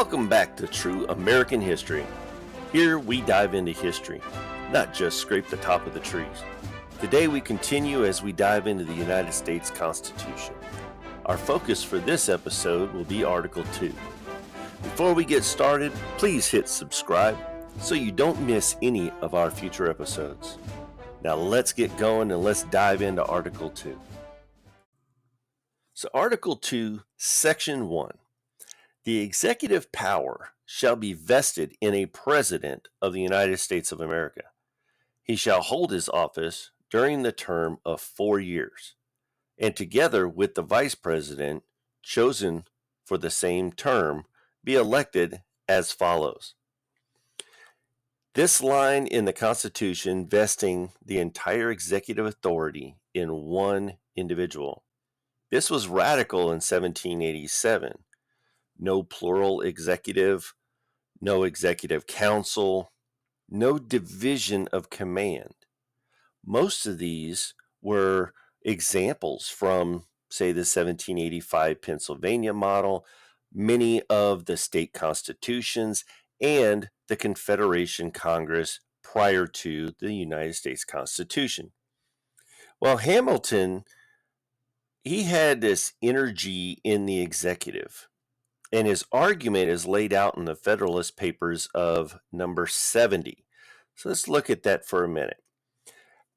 Welcome back to True American History. Here we dive into history, not just scrape the top of the trees. Today we continue as we dive into the United States Constitution. Our focus for this episode will be Article 2. Before we get started, please hit subscribe so you don't miss any of our future episodes. Now let's get going and let's dive into Article 2. So Article 2, Section 1. The executive power shall be vested in a President of the United States of America. He shall hold his office during the term of 4 years, and together with the Vice President, chosen for the same term, be elected as follows. This line in the Constitution vesting the entire executive authority in one individual. This was radical in 1787. No plural executive, no executive council, no division of command. Most of these were examples from, say, the 1785 Pennsylvania model, many of the state constitutions, and the Confederation Congress prior to the United States Constitution. Well, Hamilton, he had this energy in the executive. And his argument is laid out in the Federalist Papers of number 70. So let's look at that for a minute.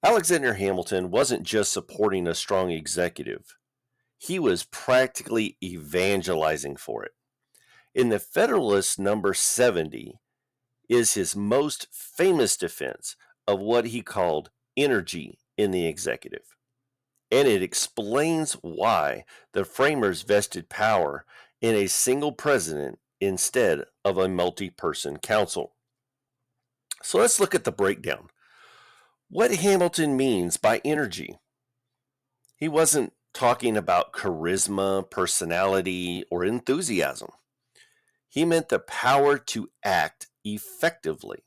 Alexander Hamilton wasn't just supporting a strong executive. He was practically evangelizing for it. In the Federalist number 70 is his most famous defense of what he called energy in the executive. And it explains why the framers vested power in a single president instead of a multi-person council. So let's look at the breakdown. What Hamilton means by energy. He wasn't talking about charisma, personality, or enthusiasm. He meant the power to act effectively.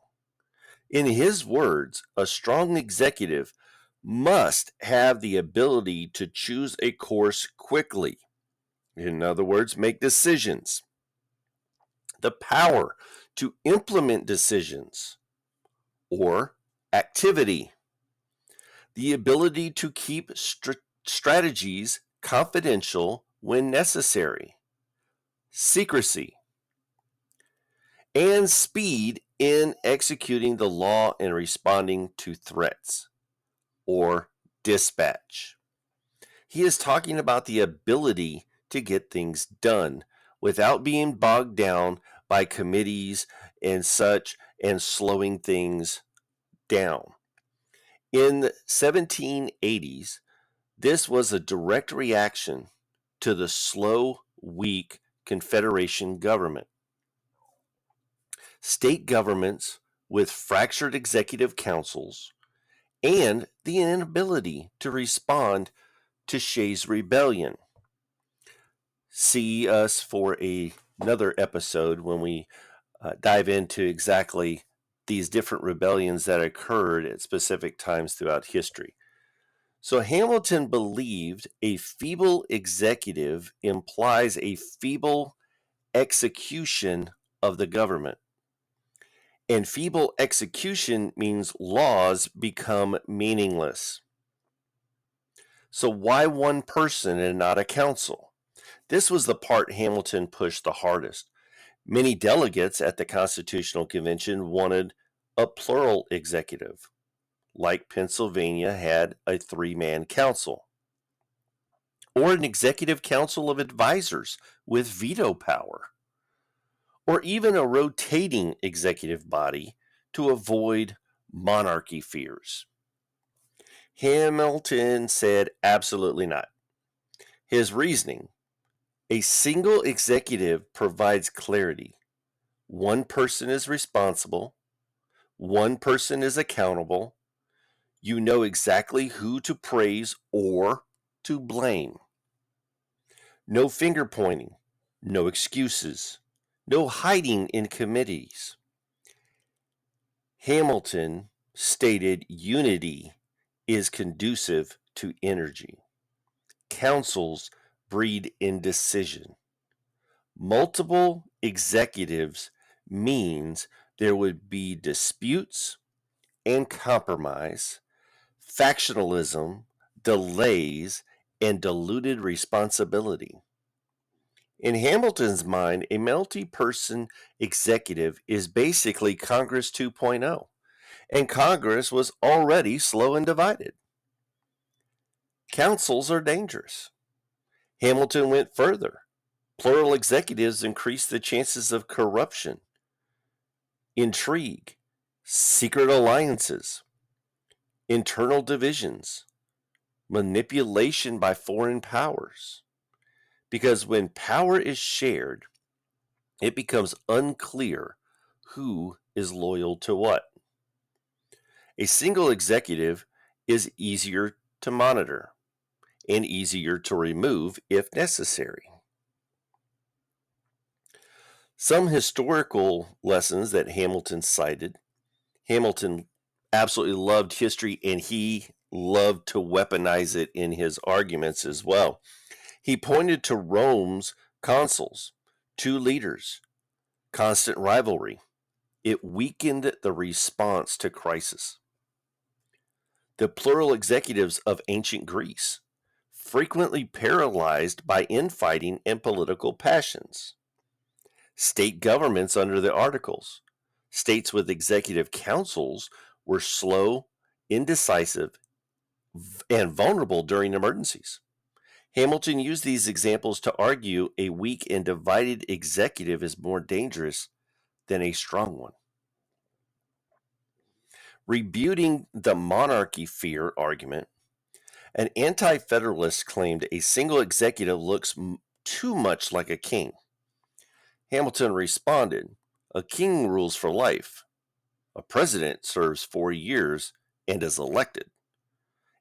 In his words, a strong executive must have the ability to choose a course quickly. In other words, make decisions. The power to implement decisions or activity. The ability to keep strategies confidential when necessary. Secrecy. And speed in executing the law and responding to threats or dispatch. He is talking about the ability to get things done without being bogged down by committees and such and slowing things down. In the 1780s, this was a direct reaction to the slow, weak Confederation government. State governments with fractured executive councils and the inability to respond to Shays' Rebellion. See us for another episode when we dive into exactly these different rebellions that occurred at specific times throughout history. So Hamilton believed a feeble executive implies a feeble execution of the government. And feeble execution means laws become meaningless. So why one person and not a council? This was the part Hamilton pushed the hardest. Many delegates at the Constitutional Convention wanted a plural executive, like Pennsylvania had a 3-man council, or an executive council of advisors with veto power, or even a rotating executive body to avoid monarchy fears. Hamilton said absolutely not. His reasoning: a single executive provides clarity. One person is responsible. One person is accountable. You know exactly who to praise or to blame. No finger pointing, no excuses, no hiding in committees. Hamilton stated unity is conducive to energy. Councils breed indecision. Multiple executives means there would be disputes and compromise, factionalism, delays, and diluted responsibility. In Hamilton's mind, a multi-person executive is basically Congress 2.0, and Congress was already slow and divided. Councils are dangerous. Hamilton went further. Plural executives increase the chances of corruption, intrigue, secret alliances, internal divisions, manipulation by foreign powers. Because when power is shared, it becomes unclear who is loyal to what. A single executive is easier to monitor and easier to remove if necessary. Some historical lessons that Hamilton cited. Hamilton absolutely loved history and he loved to weaponize it in his arguments as well. He pointed to Rome's consuls, two leaders, constant rivalry. It weakened the response to crisis. The plural executives of ancient Greece, frequently paralyzed by infighting and political passions. State governments under the Articles. States with executive councils were slow, indecisive, and vulnerable during emergencies. Hamilton used these examples to argue a weak and divided executive is more dangerous than a strong one. Rebuting the monarchy fear argument, an anti-federalist claimed a single executive looks too much like a king. Hamilton responded, "A king rules for life. A president serves 4 years and is elected.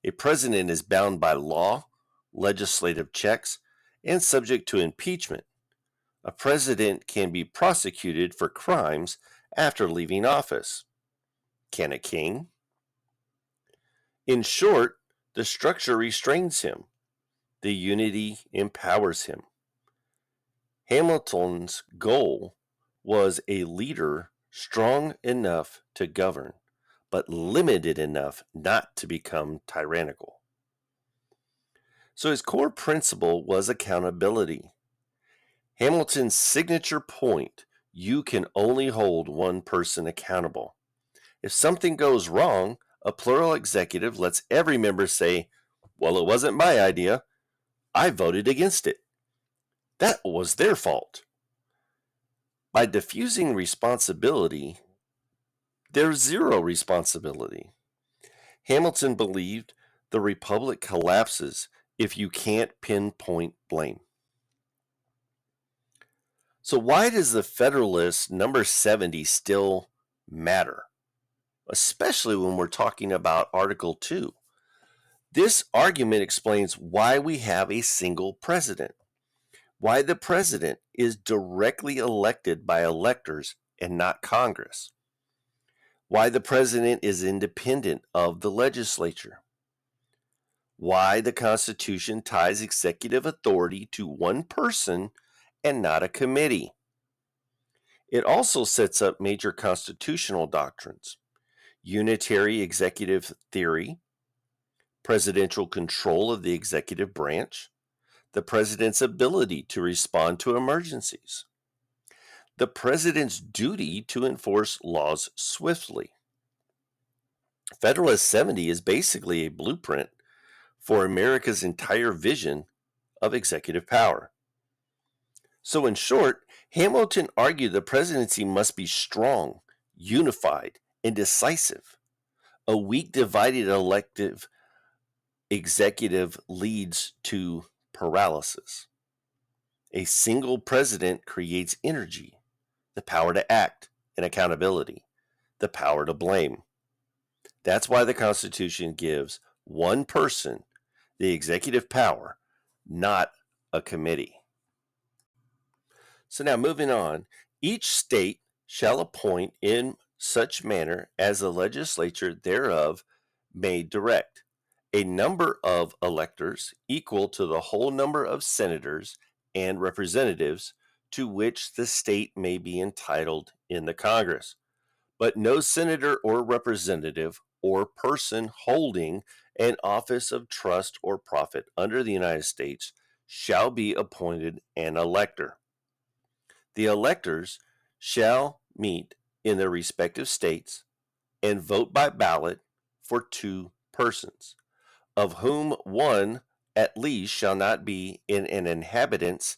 A president is bound by law, legislative checks, and subject to impeachment. A president can be prosecuted for crimes after leaving office. Can a king? In short, the structure restrains him. The unity empowers him." Hamilton's goal was a leader strong enough to govern, but limited enough not to become tyrannical. So his core principle was accountability. Hamilton's signature point: you can only hold one person accountable. If something goes wrong, a plural executive lets every member say, "Well, it wasn't my idea. I voted against it. That was their fault." By diffusing responsibility, there's zero responsibility. Hamilton believed the republic collapses if you can't pinpoint blame. So why does the Federalist number 70 still matter? Especially when we're talking about Article 2. This argument explains why we have a single president, why the president is directly elected by electors and not Congress, why the president is independent of the legislature, why the Constitution ties executive authority to one person and not a committee. It also sets up major constitutional doctrines: unitary executive theory, presidential control of the executive branch, the president's ability to respond to emergencies, the president's duty to enforce laws swiftly. Federalist 70 is basically a blueprint for America's entire vision of executive power. So, in short, Hamilton argued the presidency must be strong, unified, and decisive. A weak, divided elective executive leads to paralysis. A single president creates energy, the power to act, and accountability, the power to blame. That's why the Constitution gives one person the executive power, not a committee. So now moving on, each state shall appoint in such manner as the legislature thereof may direct a number of electors equal to the whole number of senators and representatives to which the state may be entitled in the Congress. But no senator or representative or person holding an office of trust or profit under the United States shall be appointed an elector. The electors shall meet in their respective states and vote by ballot for 2 persons, of whom one at least shall not be an inhabitant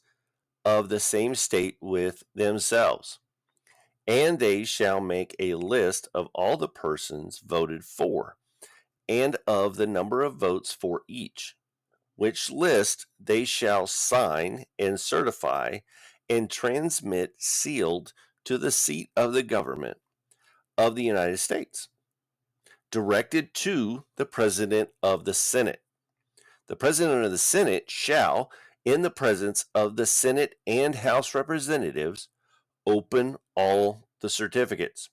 of the same state with themselves. And they shall make a list of all the persons voted for, and of the number of votes for each, which list they shall sign and certify and transmit sealed to the seat of the government of the United States, directed to the President of the Senate. The President of the Senate shall, in the presence of the Senate and House representatives, open all the certificates,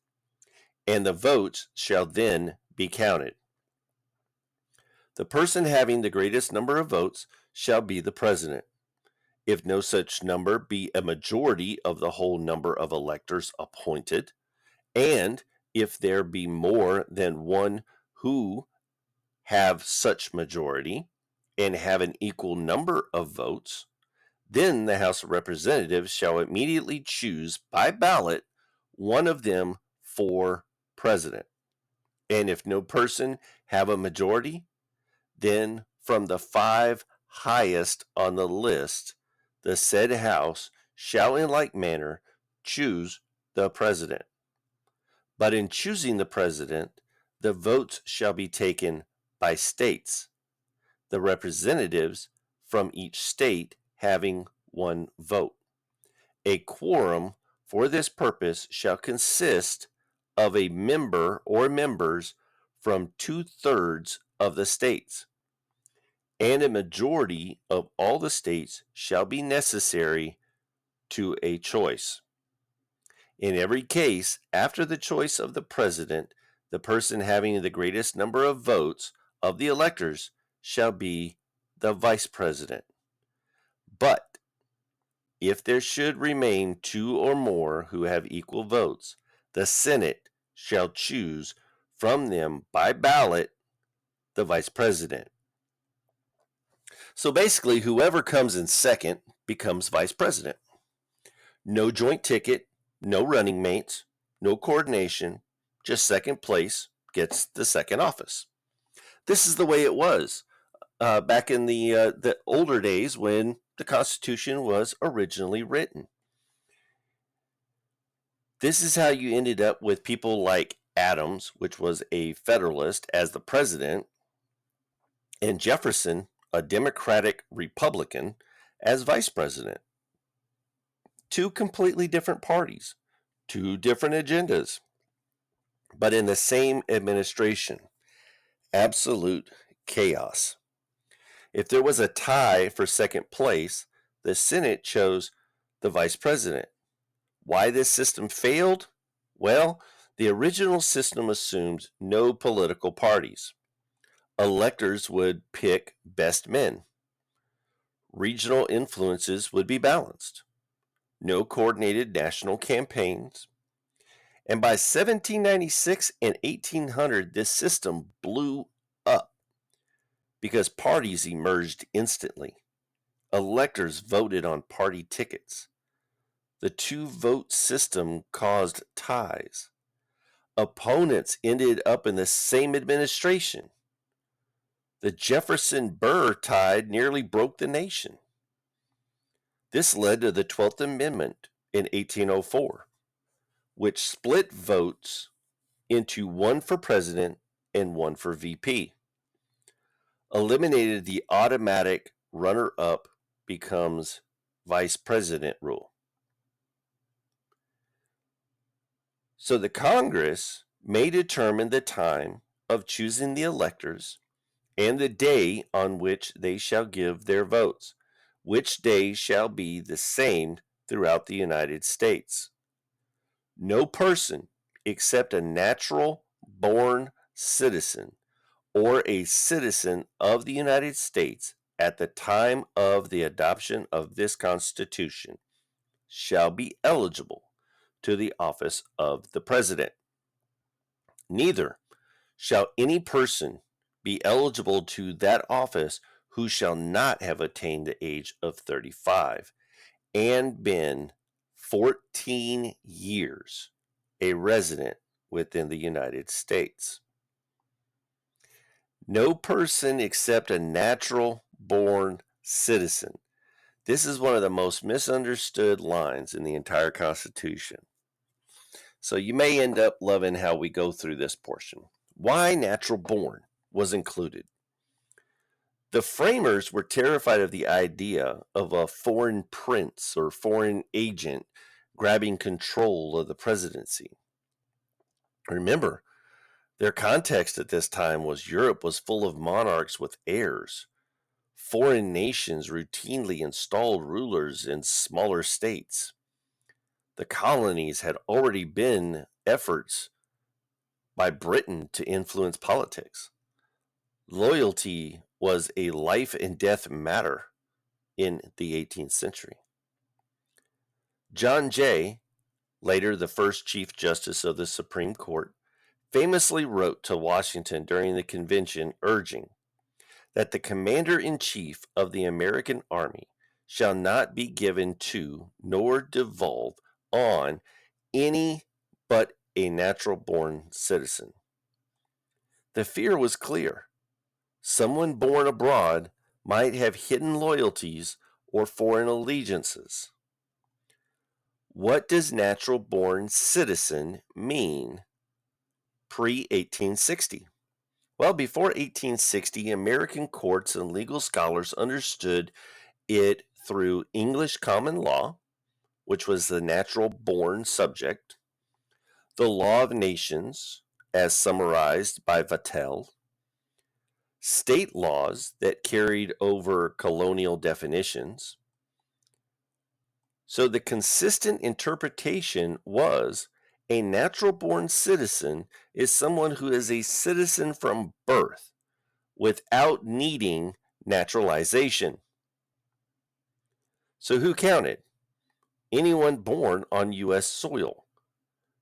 and the votes shall then be counted. The person having the greatest number of votes shall be the president. If no such number be a majority of the whole number of electors appointed, and if there be more than one who have such majority and have an equal number of votes, then the House of Representatives shall immediately choose by ballot one of them for president. And if no person have a majority, then from the 5 highest on the list, the said House shall in like manner choose the president. But in choosing the president, the votes shall be taken by states, the representatives from each state having 1 vote. A quorum for this purpose shall consist of a member or members from 2/3 of the states, and a majority of all the states shall be necessary to a choice. In every case, after the choice of the president, the person having the greatest number of votes of the electors shall be the vice president. But if there should remain 2 or more who have equal votes, the Senate shall choose from them by ballot the vice president. So basically, whoever comes in second becomes vice president. No joint ticket, no running mates, no coordination, just second place gets the second office. This is the way it was back in the older days when the Constitution was originally written. This is how you ended up with people like Adams, which was a Federalist, as the president, and Jefferson, a Democratic Republican, as vice president. 2 completely different parties, 2 different agendas, but in the same administration. Absolute chaos. If there was a tie for second place, the Senate chose the vice president. Why this system failed? Well, the original system assumed no political parties. Electors would pick best men. Regional influences would be balanced. No coordinated national campaigns. And by 1796 and 1800, this system blew up because parties emerged instantly. Electors voted on party tickets. The 2-vote system caused ties. Opponents ended up in the same administration. The Jefferson-Burr tide nearly broke the nation. This led to the 12th Amendment in 1804, which split votes into 1 for president and 1 for VP. Eliminated the automatic runner-up becomes vice president rule. So the Congress may determine the time of choosing the electors and the day on which they shall give their votes, which day shall be the same throughout the United States. No person except a natural born citizen or a citizen of the United States at the time of the adoption of this Constitution shall be eligible to the office of the president. Neither shall any person be eligible to that office who shall not have attained the age of 35 and been 14 years a resident within the United States. No person except a natural born citizen. This is one of the most misunderstood lines in the entire Constitution. So you may end up loving how we go through this portion. Why natural born was included? The framers were terrified of the idea of a foreign prince or foreign agent grabbing control of the presidency. Remember, their context at this time was Europe was full of monarchs with heirs. Foreign nations routinely installed rulers in smaller states. The colonies had already been efforts by Britain to influence politics. Loyalty was a life and death matter in the 18th century. John Jay, later the first Chief Justice of the Supreme Court, famously wrote to Washington during the convention urging that the commander-in-chief of the American Army shall not be given to nor devolve on any but a natural-born citizen. The fear was clear. Someone born abroad might have hidden loyalties or foreign allegiances. What does natural-born citizen mean pre-1860? Well, before 1860, American courts and legal scholars understood it through English common law, which was the natural-born subject, the law of nations, as summarized by Vattel, state laws that carried over colonial definitions. So the consistent interpretation was a natural-born citizen is someone who is a citizen from birth without needing naturalization. So who counted? Anyone born on U.S. soil,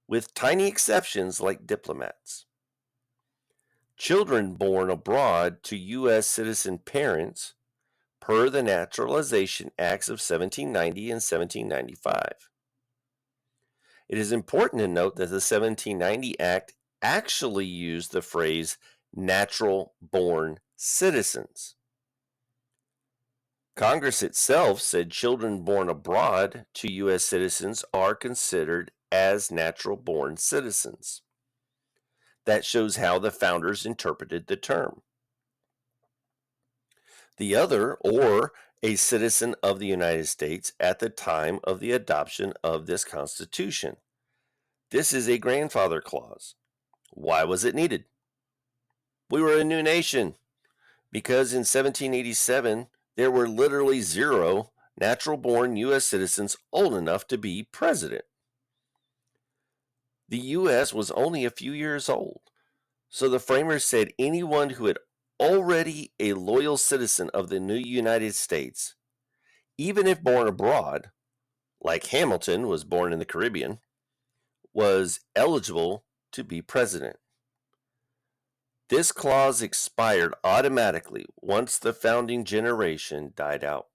with tiny exceptions like diplomats. Children born abroad to U.S. citizen parents per the Naturalization Acts of 1790 and 1795. It is important to note that the 1790 Act actually used the phrase natural-born citizens. Congress itself said children born abroad to U.S. citizens are considered as natural-born citizens. That shows how the founders interpreted the term. The other, or a citizen of the United States at the time of the adoption of this Constitution. This is a grandfather clause. Why was it needed? We were a new nation because in 1787 there were literally 0 natural-born U.S. citizens old enough to be president. The U.S. was only a few years old, so the framers said anyone who had already a loyal citizen of the new United States, even if born abroad, like Hamilton was born in the Caribbean, was eligible to be president. This clause expired automatically once the founding generation died out.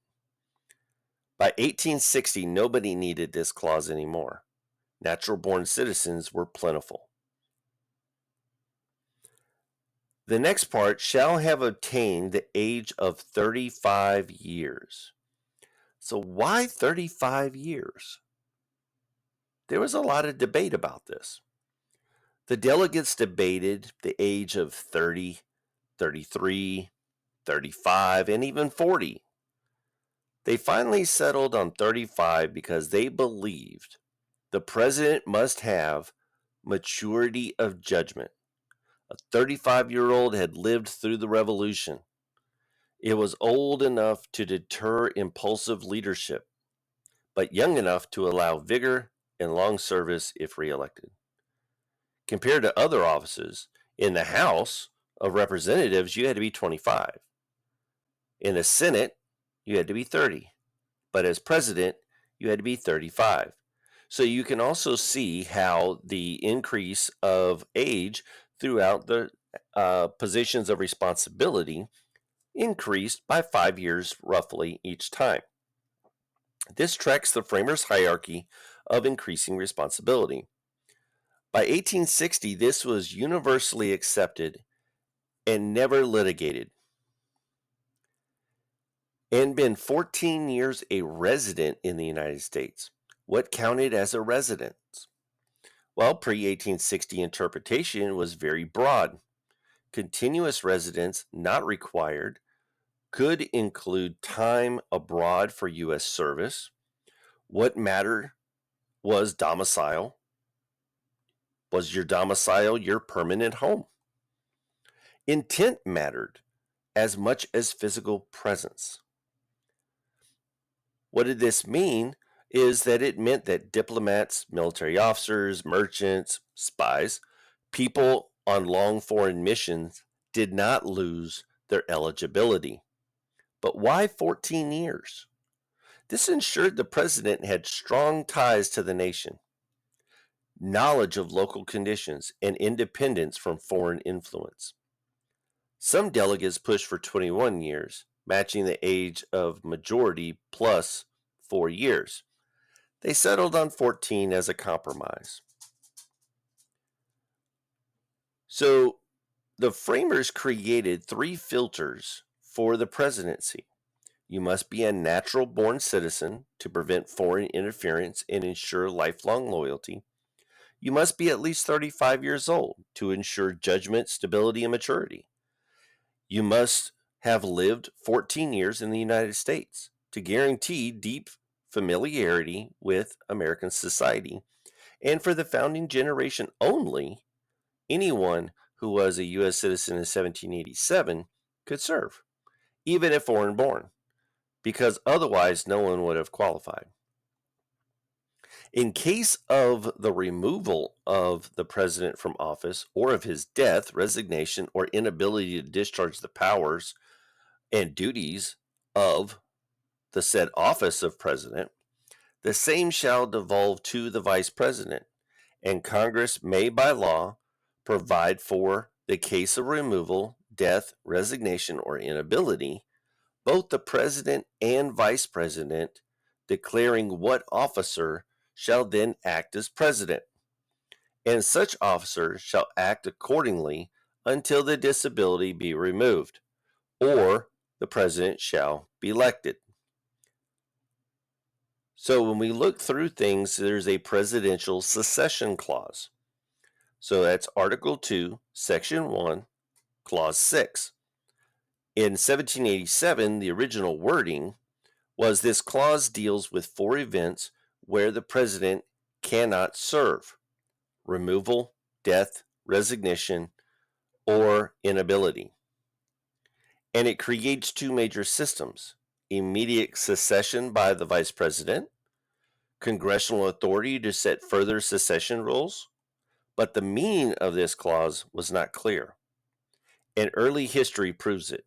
By 1860, nobody needed this clause anymore. Natural-born citizens were plentiful. The next part shall have attained the age of 35 years. So why 35 years? There was a lot of debate about this. The delegates debated the age of 30, 33, 35, and even 40. They finally settled on 35 because they believed the president must have maturity of judgment. A 35-year-old had lived through the revolution. It was old enough to deter impulsive leadership, but young enough to allow vigor and long service if reelected. Compared to other offices, in the House of Representatives, you had to be 25. In the Senate, you had to be 30. But as president, you had to be 35. So you can also see how the increase of age throughout the positions of responsibility increased by 5 years roughly each time. This tracks the framers' hierarchy of increasing responsibility. By 1860, this was universally accepted and never litigated, and been 14 years a resident in the United States. What counted as a residence? Well, pre 1860 interpretation was very broad. Continuous residence not required, could include time abroad for U.S. service. What mattered was domicile. Was your domicile your permanent home? Intent mattered as much as physical presence. What did this mean? Is that it meant that diplomats, military officers, merchants, spies, people on long foreign missions did not lose their eligibility. But why 14 years? This ensured the president had strong ties to the nation, knowledge of local conditions, and independence from foreign influence. Some delegates pushed for 21 years, matching the age of majority plus 4 years. They settled on 14 as a compromise. So the framers created 3 filters for the presidency. You must be a natural born citizen to prevent foreign interference and ensure lifelong loyalty. You must be at least 35 years old to ensure judgment, stability, and maturity. You must have lived 14 years in the United States to guarantee deep familiarity with American society. And for the founding generation only, anyone who was a U.S. citizen in 1787 could serve, even if foreign born, because otherwise no one would have qualified. In case of the removal of the president from office or of his death, resignation, or inability to discharge the powers and duties of the said office of president, the same shall devolve to the vice president, and Congress may by law provide for the case of removal, death, resignation, or inability, both the president and vice president declaring what officer shall then act as president, and such officer shall act accordingly until the disability be removed, or the president shall be elected. So when we look through things, there's a presidential secession clause. So that's Article 2, Section 1, Clause 6. In 1787, the original wording was this clause deals with 4 events where the president cannot serve: removal, death, resignation, or inability. And it creates 2 major systems: immediate secession by the vice president, congressional authority to set further secession rules. But the meaning of this clause was not clear, and early history proves it.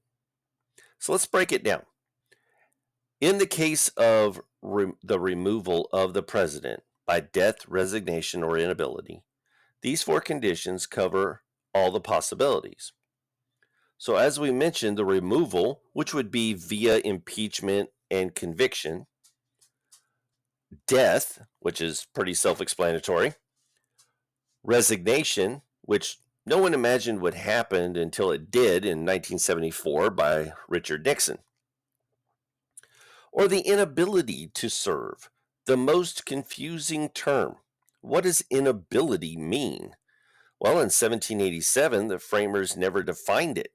So let's break it down. In the case of the removal of the president by death, resignation, or inability, these 4 conditions cover all the possibilities. So as we mentioned, the removal, which would be via impeachment and conviction; death, which is pretty self-explanatory; resignation, which no one imagined would happen until it did in 1974 by Richard Nixon; or the inability to serve, the most confusing term. What does inability mean? Well, in 1787, the framers never defined it,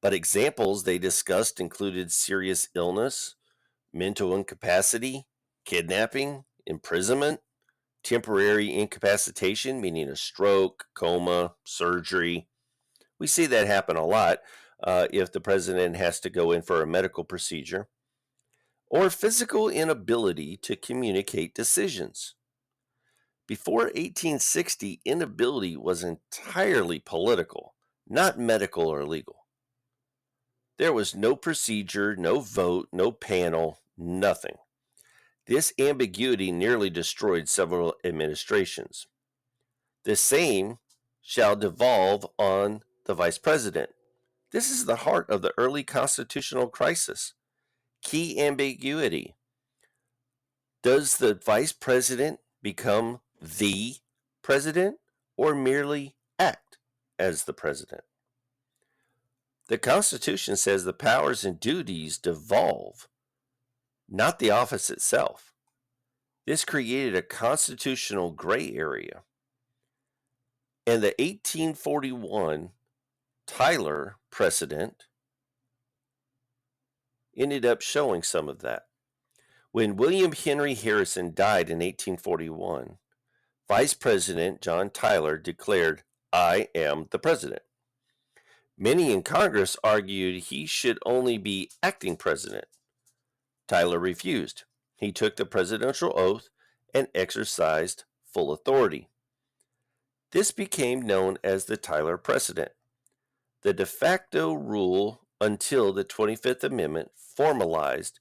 but examples they discussed included serious illness, mental incapacity, kidnapping, imprisonment, temporary incapacitation, meaning a stroke, coma, surgery. We see that happen a lot if the president has to go in for a medical procedure; or physical inability to communicate decisions. Before 1860, inability was entirely political, not medical or legal. There was no procedure, no vote, no panel, nothing. This ambiguity nearly destroyed several administrations. The same shall devolve on the vice president. This is the heart of the early constitutional crisis. Key ambiguity. Does the vice president become the president or merely act as the president? The Constitution says the powers and duties devolve, not the office itself. This created a constitutional gray area. And the 1841 Tyler precedent ended up showing some of that. When William Henry Harrison died in 1841, Vice President John Tyler declared, "I am the president." Many in Congress argued he should only be acting president. Tyler refused. He took the presidential oath and exercised full authority. This became known as the Tyler precedent, the de facto rule until the 25th Amendment formalized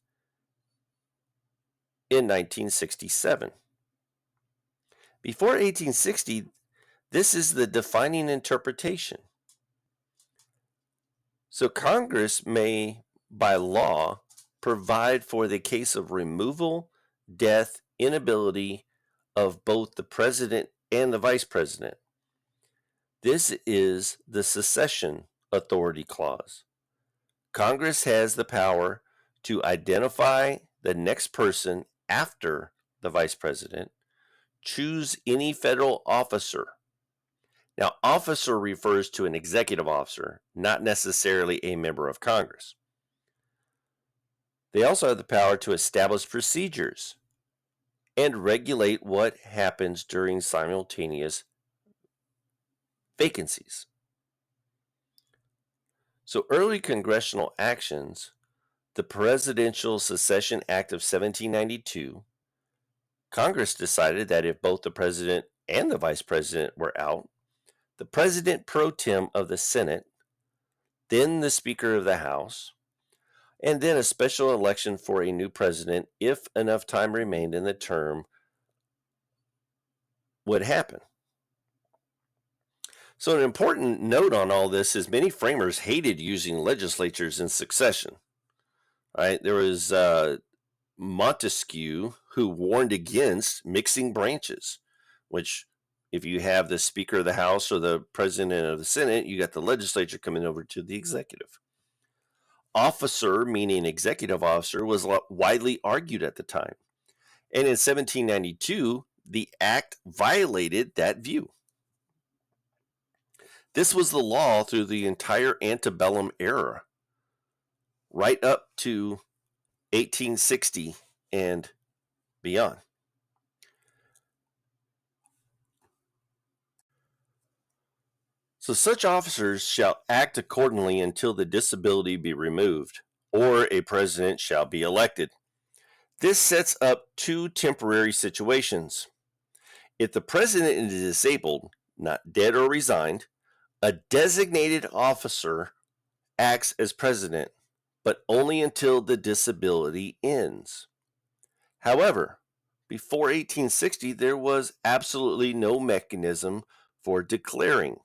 in 1967. Before 1860, this is the defining interpretation. So Congress may, by law, provide for the case of removal, death, inability of both the president and the vice president. This is the Secession Authority Clause. Congress has the power to identify the next person after the vice president, choose any federal officer. Now, officer refers to an executive officer, not necessarily a member of Congress. They also have the power to establish procedures and regulate what happens during simultaneous vacancies. So early congressional actions, the Presidential Succession Act of 1792, Congress decided that if both the president and the vice president were out, the president pro tem of the Senate, then the Speaker of the House, and then a special election for a new president if enough time remained in the term would happen. So an important note on all this is many framers hated using legislatures in succession. Right? There was Montesquieu who warned against mixing branches, which if you have the Speaker of the House or the President of the Senate, you got the legislature coming over to the executive. Officer, meaning executive officer, was widely argued at the time. And in 1792, the act violated that view. This was the law through the entire antebellum era, right up to 1860 and beyond. So such officers shall act accordingly until the disability be removed, or a president shall be elected. This sets up two temporary situations. If the president is disabled, not dead or resigned, a designated officer acts as president, but only until the disability ends. However, before 1860, there was absolutely no mechanism for declaring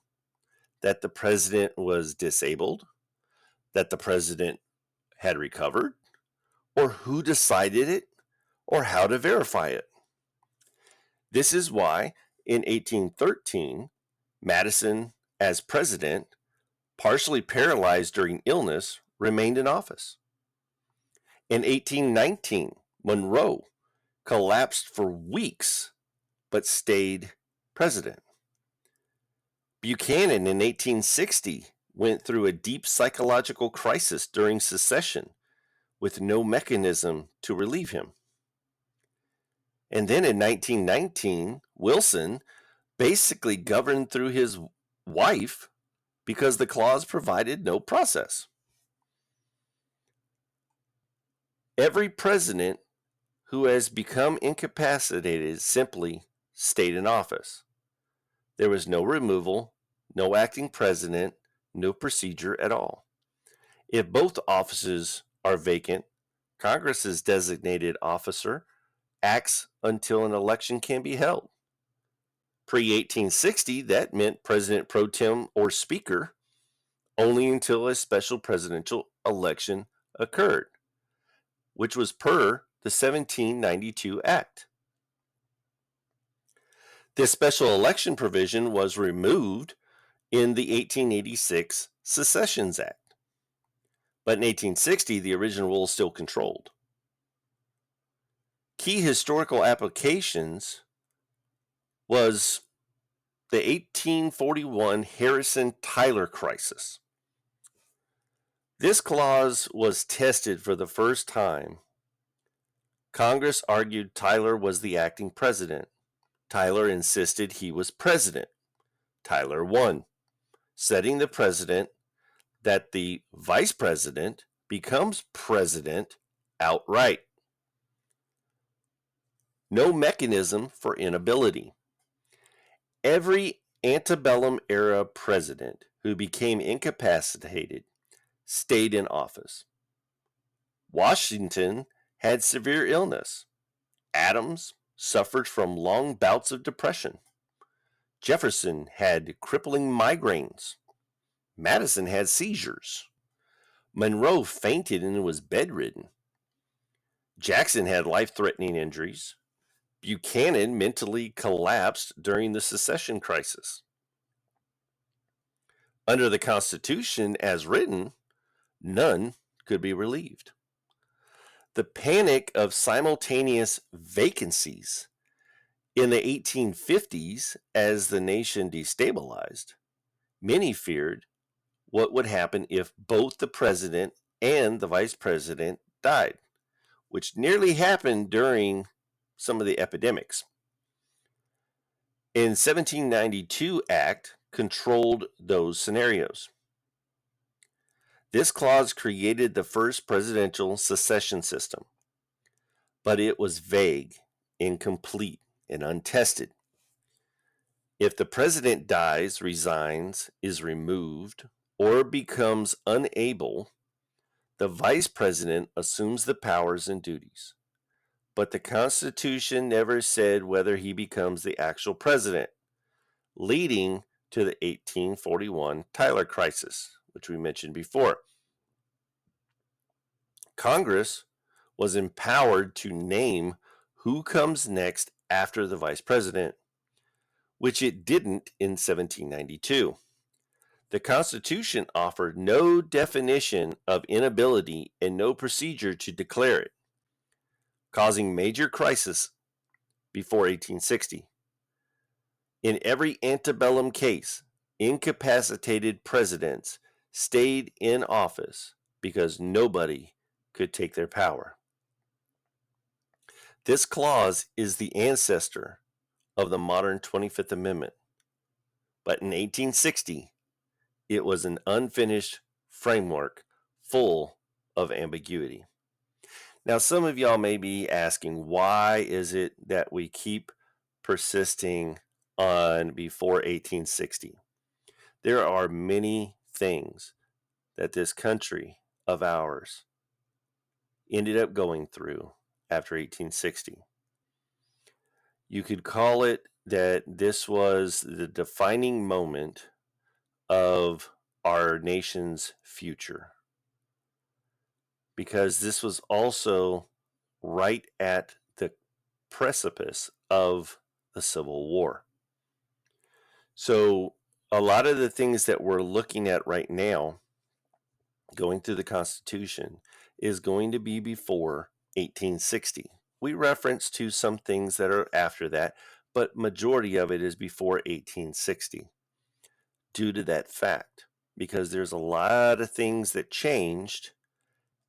that the president was disabled, that the president had recovered, or who decided it, or how to verify it. This is why in 1813, Madison, as president, partially paralyzed during illness, remained in office. In 1819, Monroe collapsed for weeks but stayed president. Buchanan in 1860 went through a deep psychological crisis during secession with no mechanism to relieve him. And then in 1919, Wilson basically governed through his wife because the clause provided no process. Every president who has become incapacitated simply stayed in office. There was no removal, no acting president, no procedure at all. If both offices are vacant, Congress's designated officer acts until an election can be held. Pre-1860, that meant President pro tem or speaker only until a special presidential election occurred, which was per the 1792 Act. This special election provision was removed in the 1886 Secessions Act. But in 1860, the original rule still controlled. Key historical applications was the 1841 Harrison-Tyler crisis. This clause was tested for the first time. Congress argued Tyler was the acting president. Tyler insisted he was president. Tyler won, setting the precedent that the vice president becomes president outright. No mechanism for inability. Every antebellum era president who became incapacitated stayed in office. Washington had severe illness. Adams suffered from long bouts of depression. Jefferson had crippling migraines. Madison had seizures. Monroe fainted and was bedridden. Jackson had life-threatening injuries. Buchanan mentally collapsed during the secession crisis. Under the Constitution as written, none could be relieved. The panic of simultaneous vacancies in the 1850s, as the nation destabilized, many feared what would happen if both the president and the vice president died, which nearly happened during some of the epidemics. In 1792 Act controlled those scenarios. This clause created the first presidential succession system, but it was vague, incomplete, and untested. If the president dies, resigns, is removed, or becomes unable, the vice president assumes the powers and duties. But the Constitution never said whether he becomes the actual president, leading to the 1841 Tyler crisis, which we mentioned before. Congress was empowered to name who comes next after the vice president, which it didn't in 1792. The Constitution offered no definition of inability and no procedure to declare it, causing major crisis before 1860. In every antebellum case, incapacitated presidents stayed in office because nobody could take their power. This clause is the ancestor of the modern 25th Amendment, but in 1860, it was an unfinished framework full of ambiguity. Now, some of y'all may be asking, why is it that we keep persisting on before 1860? There are many things that this country of ours ended up going through after 1860. You could call it that this was the defining moment of our nation's future, because this was also right at the precipice of the Civil War. So a lot of the things that we're looking at right now, going through the Constitution, is going to be before 1860. We reference to some things that are after that, but majority of it is before 1860 due to that fact, because there's a lot of things that changed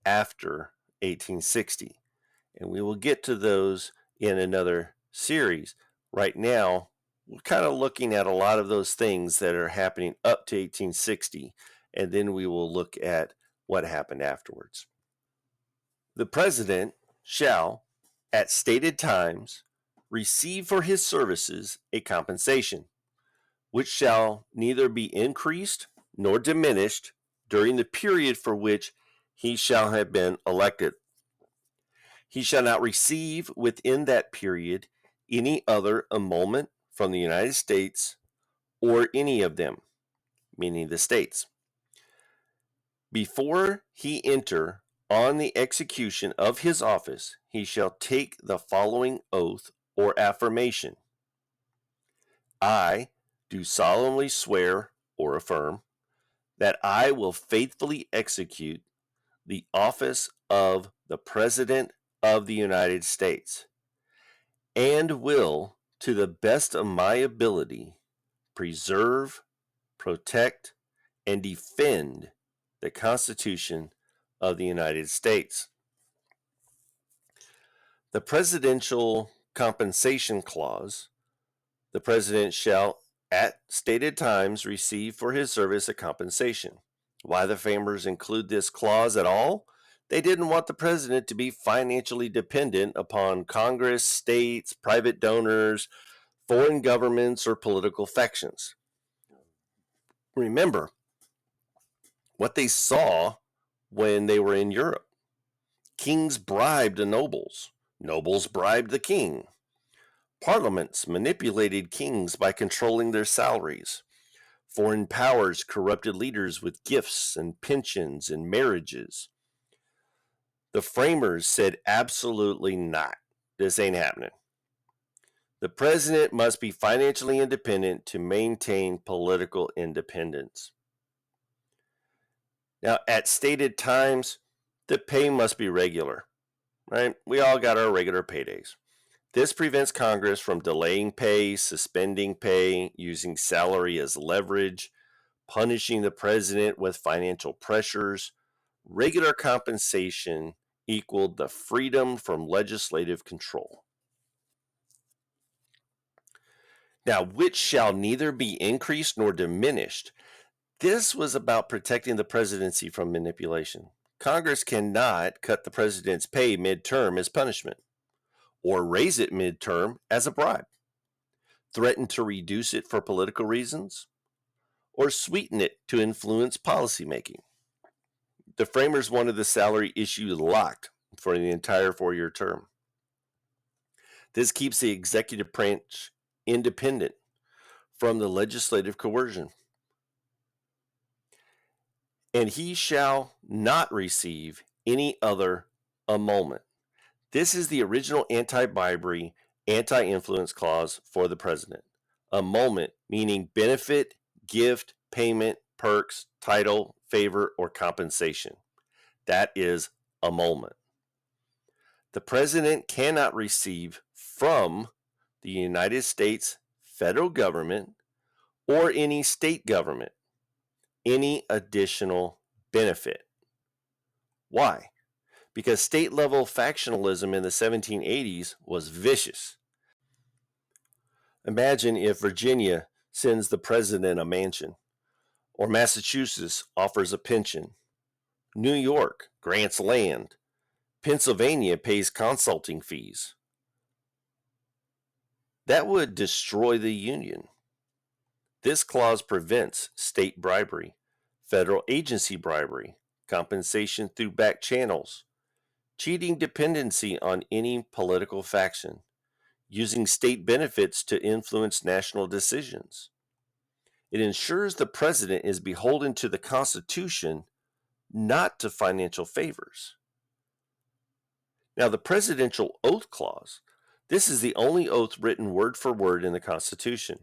after 1860, and we will get to those in another series. Right now, we're kind of looking at a lot of those things that are happening up to 1860, and then we will look at what happened afterwards. The president shall, at stated times, receive for his services a compensation, which shall neither be increased nor diminished during the period for which he shall have been elected. He shall not receive within that period any other emolument from the United States or any of them, meaning the states, before he enter on the execution of his office. He shall take the following oath or affirmation: I do solemnly swear or affirm that I will faithfully execute the office of the President of the United States, and will, to the best of my ability, preserve, protect, and defend the Constitution of the United States. The Presidential Compensation Clause: the President shall, at stated times, receive for his service a compensation. Why the framers include this clause at all? They didn't want the president to be financially dependent upon Congress, states, private donors, foreign governments, or political factions. Remember what they saw when they were in Europe. Kings bribed the nobles. Nobles bribed the king. Parliaments manipulated kings by controlling their salaries. Foreign powers corrupted leaders with gifts and pensions and marriages. The framers said, absolutely not. This ain't happening. The president must be financially independent to maintain political independence. Now, at stated times, the pay must be regular, right? We all got our regular paydays. This prevents Congress from delaying pay, suspending pay, using salary as leverage, punishing the president with financial pressures. Regular compensation equaled the freedom from legislative control. Now, which shall neither be increased nor diminished. This was about protecting the presidency from manipulation. Congress cannot cut the president's pay midterm as punishment, or raise it midterm as a bribe, threaten to reduce it for political reasons, or sweeten it to influence policymaking. The framers wanted the salary issue locked for the entire 4-year term. This keeps the executive branch independent from the legislative coercion. And he shall not receive any other emolument. This is the original anti-bribery, anti-influence clause for the president. Emolument meaning benefit, gift, payment, perks, title, favor, or compensation. That is emolument. The president cannot receive from the United States federal government or any state government any additional benefit. Why? Because state level factionalism in the 1780s was vicious. Imagine if Virginia sends the president a mansion, or Massachusetts offers a pension, New York grants land, Pennsylvania pays consulting fees. That would destroy the Union. This clause prevents state bribery, federal agency bribery, compensation through back channels, cheating dependency on any political faction, using state benefits to influence national decisions. It ensures the president is beholden to the Constitution, not to financial favors. Now, the Presidential Oath Clause, this is the only oath written word for word in the Constitution.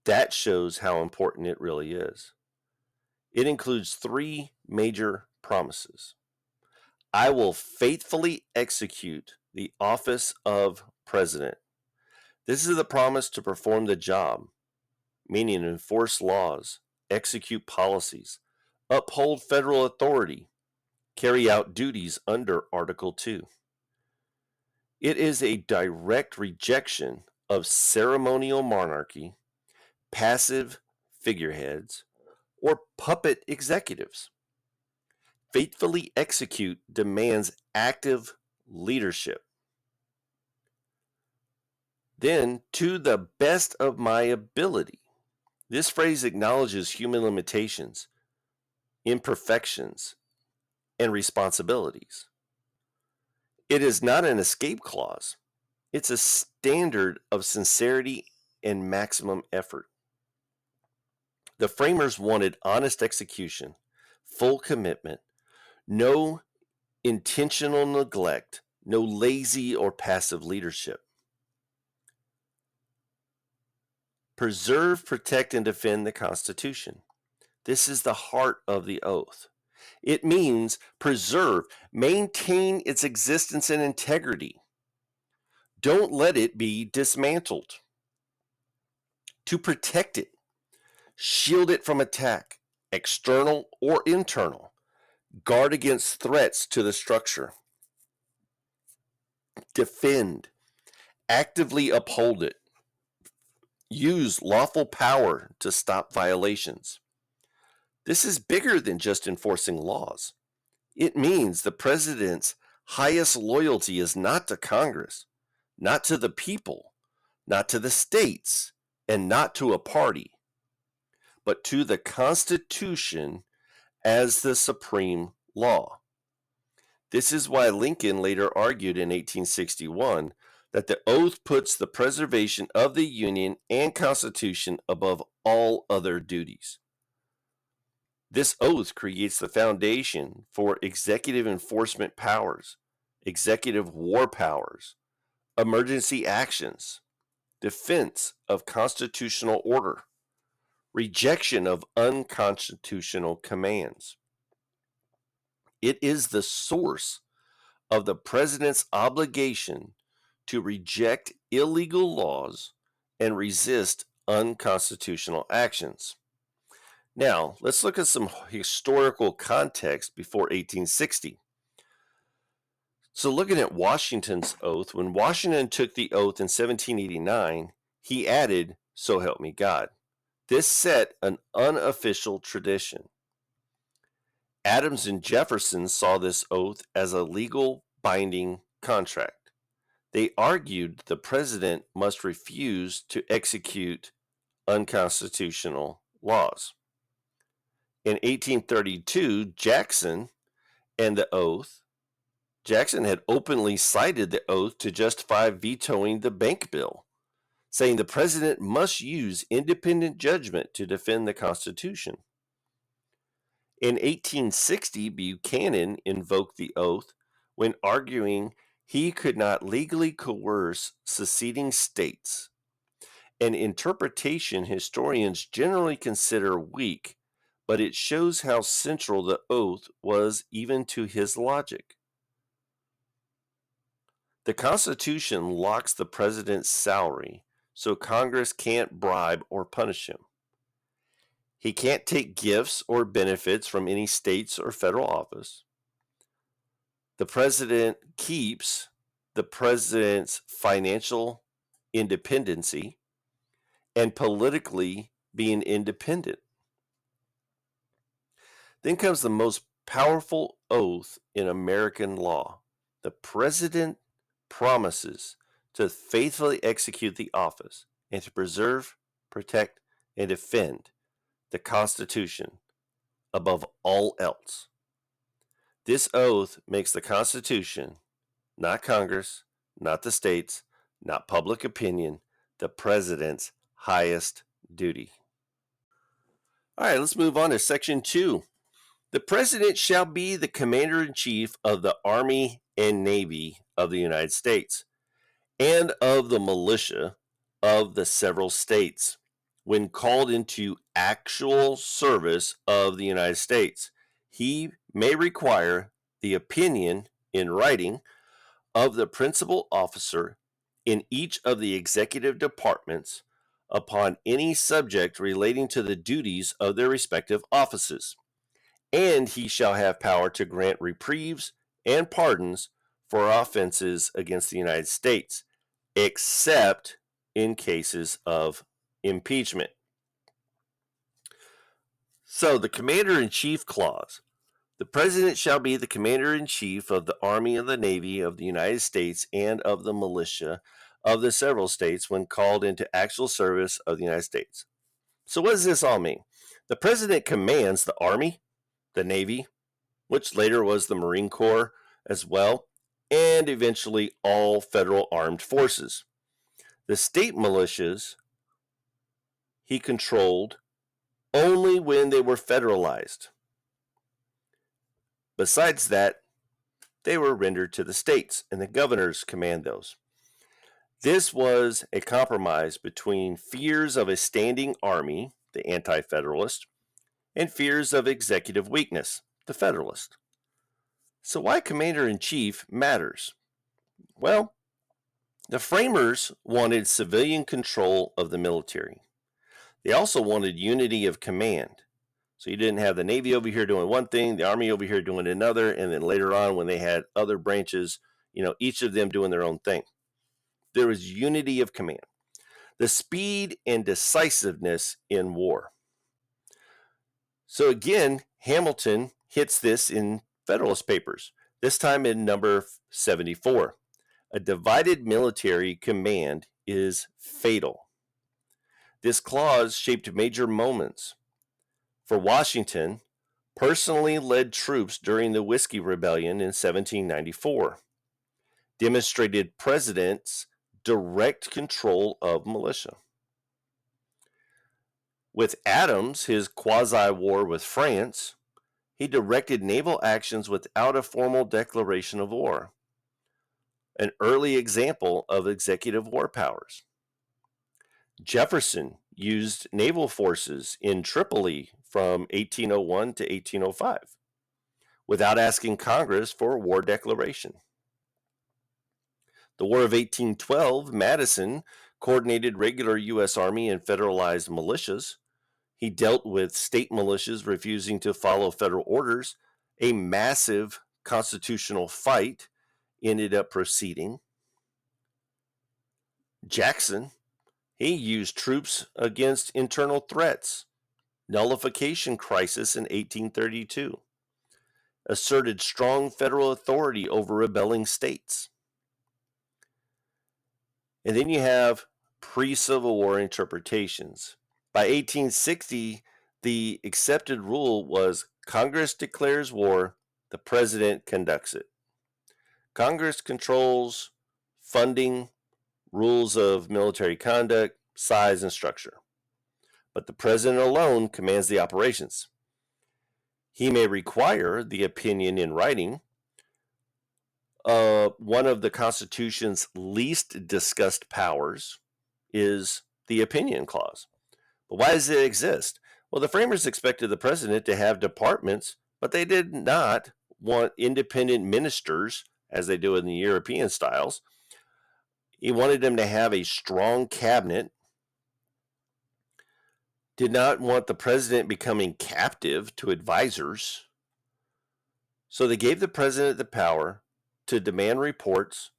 That shows how important it really is. It includes 3 major promises. I will faithfully execute the office of president. This is the promise to perform the job, meaning enforce laws, execute policies, uphold federal authority, carry out duties under Article 2. It is a direct rejection of ceremonial monarchy, passive figureheads, or puppet executives. Faithfully execute demands active leadership. Then, to the best of my ability. This phrase acknowledges human limitations, imperfections, and responsibilities. It is not an escape clause. It's a standard of sincerity and maximum effort. The framers wanted honest execution, full commitment, no intentional neglect, no lazy or passive leadership. Preserve, protect, and defend the Constitution. This is the heart of the oath. It means preserve, maintain its existence and integrity. Don't let it be dismantled. To protect it, shield it from attack, external or internal. Guard against threats to the structure. Defend, actively uphold it. Use lawful power to stop violations. This is bigger than just enforcing laws. It means the president's highest loyalty is not to Congress, not to the people, not to the states, and not to a party, but to the Constitution as the supreme law. This is why Lincoln later argued in 1861 that the oath puts the preservation of the Union and Constitution above all other duties. This oath creates the foundation for executive enforcement powers, executive war powers, emergency actions, defense of constitutional order, rejection of unconstitutional commands. It is the source of the president's obligation to reject illegal laws and resist unconstitutional actions. Now, let's look at some historical context before 1860. So, looking at Washington's oath, when Washington took the oath in 1789, he added, "So help me God." This set an unofficial tradition. Adams and Jefferson saw this oath as a legal binding contract. They argued the president must refuse to execute unconstitutional laws. In 1832, Jackson had openly cited the oath to justify vetoing the bank bill, saying the president must use independent judgment to defend the Constitution. In 1860, Buchanan invoked the oath when arguing he could not legally coerce seceding states, an interpretation historians generally consider weak, but it shows how central the oath was even to his logic. The Constitution locks the president's salary, so Congress can't bribe or punish him. He can't take gifts or benefits from any states or federal office. The president keeps the president's financial independency and politically being independent. Then comes the most powerful oath in American law. The president promises to faithfully execute the office and to preserve, protect, and defend the Constitution above all else. This oath makes the Constitution, not Congress, not the states, not public opinion, the president's highest duty. All right, let's move on to Section 2. The president shall be the commander-in-chief of the Army and Navy of the United States and of the militia of the several states when called into actual service of the United States. He may require the opinion in writing of the principal officer in each of the executive departments upon any subject relating to the duties of their respective offices. And he shall have power to grant reprieves and pardons for offenses against the United States, except in cases of impeachment. So, the Commander-in-Chief Clause. The President shall be the Commander-in-Chief of the Army and the Navy of the United States and of the militia of the several states when called into actual service of the United States. So, what does this all mean? The President commands the Army, the Navy, which later was the Marine Corps as well, and eventually all federal armed forces. The state militias he controlled only when they were federalized. Besides that, they were rendered to the states, and the governors command those. This was a compromise between fears of a standing army, the anti-federalist, and fears of executive weakness, the federalist. So why commander-in-chief matters? Well, the framers wanted civilian control of the military. They also wanted unity of command. So you didn't have the Navy over here doing one thing, the Army over here doing another, and then later on when they had other branches, each of them doing their own thing. There was unity of command. The speed and decisiveness in war. So again, Hamilton hits this in Federalist Papers, this time in number 74. A divided military command is fatal. This clause shaped major moments. For Washington, personally led troops during the Whiskey Rebellion in 1794, demonstrated president's direct control of militia. With Adams, his quasi-war with France, he directed naval actions without a formal declaration of war, an early example of executive war powers. Jefferson used naval forces in Tripoli from 1801 to 1805 without asking Congress for a war declaration. The War of 1812, Madison coordinated regular U.S. Army and federalized militias. He dealt with state militias refusing to follow federal orders. A massive constitutional fight ended up proceeding. Jackson, he used troops against internal threats, nullification crisis in 1832, asserted strong federal authority over rebelling states. And then you have pre-Civil War interpretations. By 1860, the accepted rule was Congress declares war, the president conducts it. Congress controls funding, rules of military conduct, size, and structure. But the president alone commands the operations. He may require the opinion in writing. One of the Constitution's least discussed powers is the opinion clause. But why does it exist? Well, the framers expected the president to have departments, but they did not want independent ministers, as they do in the European styles. He wanted them to have a strong cabinet, did not want the president becoming captive to advisors. So they gave the president the power to demand reports,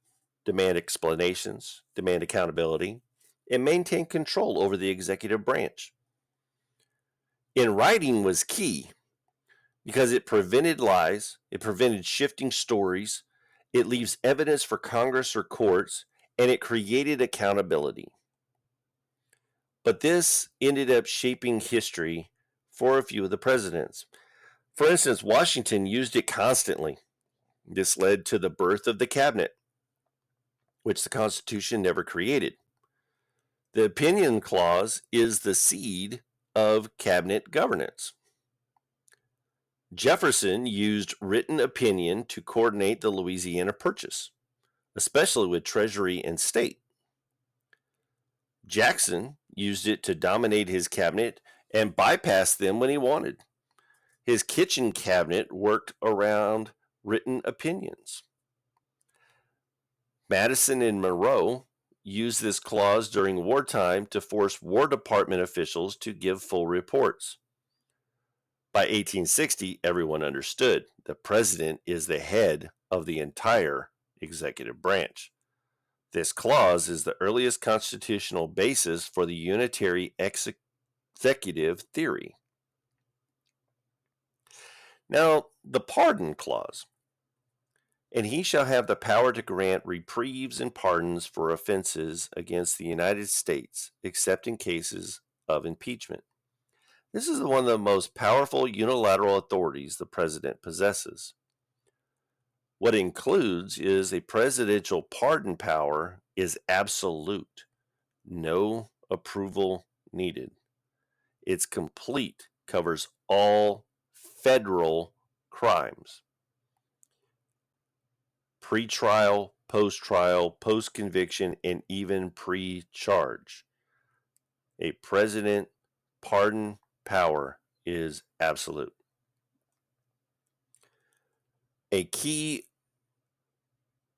demand explanations, demand accountability, and maintain control over the executive branch. In writing was key because it prevented lies, it prevented shifting stories, it leaves evidence for Congress or courts, and it created accountability. But this ended up shaping history for a few of the presidents. For instance, Washington used it constantly. This led to the birth of the cabinet, which the Constitution never created. The opinion clause is the seed of cabinet governance. Jefferson used written opinion to coordinate the Louisiana Purchase, especially with Treasury and State. Jackson used it to dominate his cabinet and bypass them when he wanted. His kitchen cabinet worked around written opinions. Madison and Monroe used this clause during wartime to force War Department officials to give full reports. By 1860, everyone understood the president is the head of the entire executive branch. This clause is the earliest constitutional basis for the unitary executive theory. Now, the pardon clause. And he shall have the power to grant reprieves and pardons for offenses against the United States, except in cases of impeachment. This is one of the most powerful unilateral authorities the president possesses. What it includes is a presidential pardon power is absolute, no approval needed. It's complete, covers all federal crimes. Pre-trial, post-trial, post-conviction, and even pre-charge. A president pardon power is absolute. A key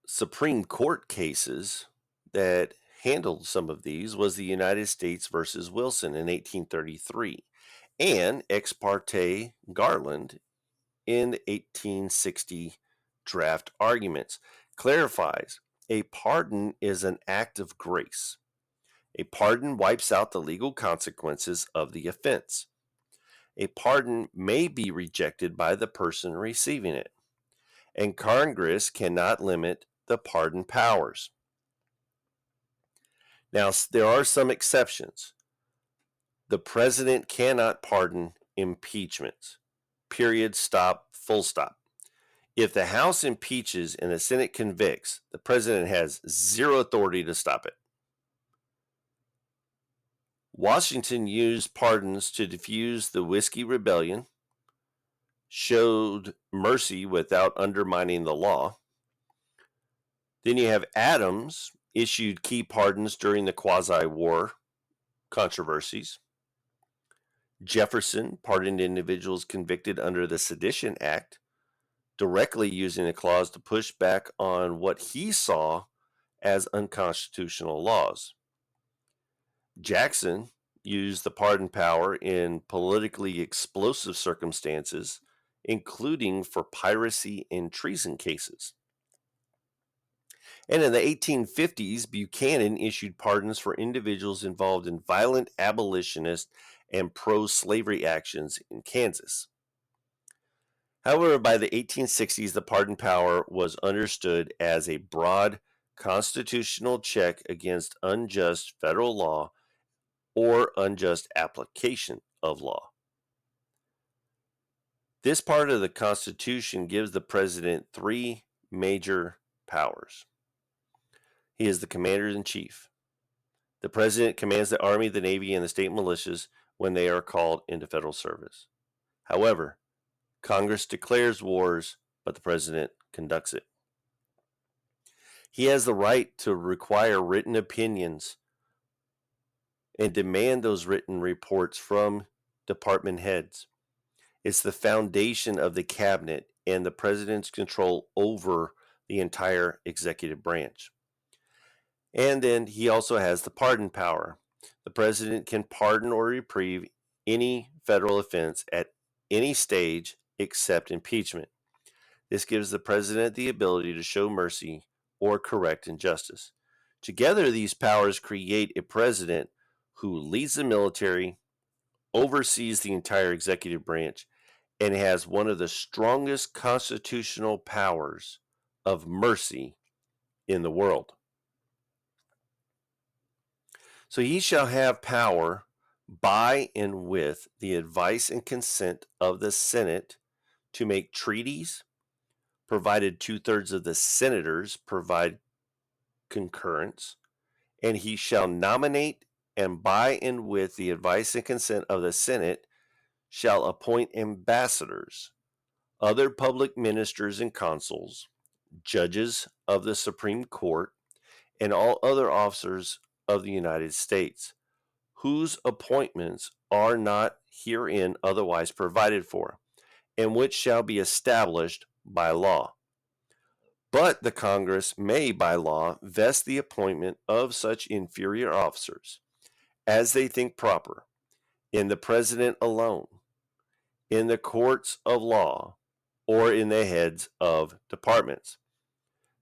Supreme Court cases that handled some of these was the United States versus Wilson in 1833 and Ex parte Garland in 1860 draft arguments. Clarifies a pardon is an act of grace. A pardon wipes out the legal consequences of the offense. A pardon may be rejected by the person receiving it, and Congress cannot limit the pardon powers. Now, there are some exceptions. The president cannot pardon impeachments. Period, stop, full stop. If the House impeaches and the Senate convicts, the president has zero authority to stop it. Washington used pardons to defuse the Whiskey Rebellion, showed mercy without undermining the law. Then you have Adams issued key pardons during the quasi-war controversies. Jefferson pardoned individuals convicted under the Sedition Act, directly using a clause to push back on what he saw as unconstitutional laws. Jackson used the pardon power in politically explosive circumstances, including for piracy and treason cases. And in the 1850s, Buchanan issued pardons for individuals involved in violent abolitionist and pro-slavery actions in Kansas. However, by the 1860s, the pardon power was understood as a broad constitutional check against unjust federal law or unjust application of law. This part of the Constitution gives the president three major powers. He is the commander-in-chief. The president commands the Army, the Navy, and the state militias when they are called into federal service. However, Congress declares wars, but the president conducts it. He has the right to require written opinions and demand those written reports from department heads. It's the foundation of the cabinet and the president's control over the entire executive branch. And then he also has the pardon power. The president can pardon or reprieve any federal offense at any stage except impeachment. This gives the president the ability to show mercy or correct injustice. Together, these powers create a president who leads the military, oversees the entire executive branch, and has one of the strongest constitutional powers of mercy in the world. So he shall have power by and with the advice and consent of the Senate to make treaties, provided 2/3 of the senators provide concurrence, and he shall nominate, and by and with the advice and consent of the Senate shall appoint ambassadors, other public ministers and consuls, judges of the Supreme Court, and all other officers of the United States, whose appointments are not herein otherwise provided for, and which shall be established by law. But the Congress may by law vest the appointment of such inferior officers, as they think proper, in the President alone, in the courts of law, or in the heads of departments.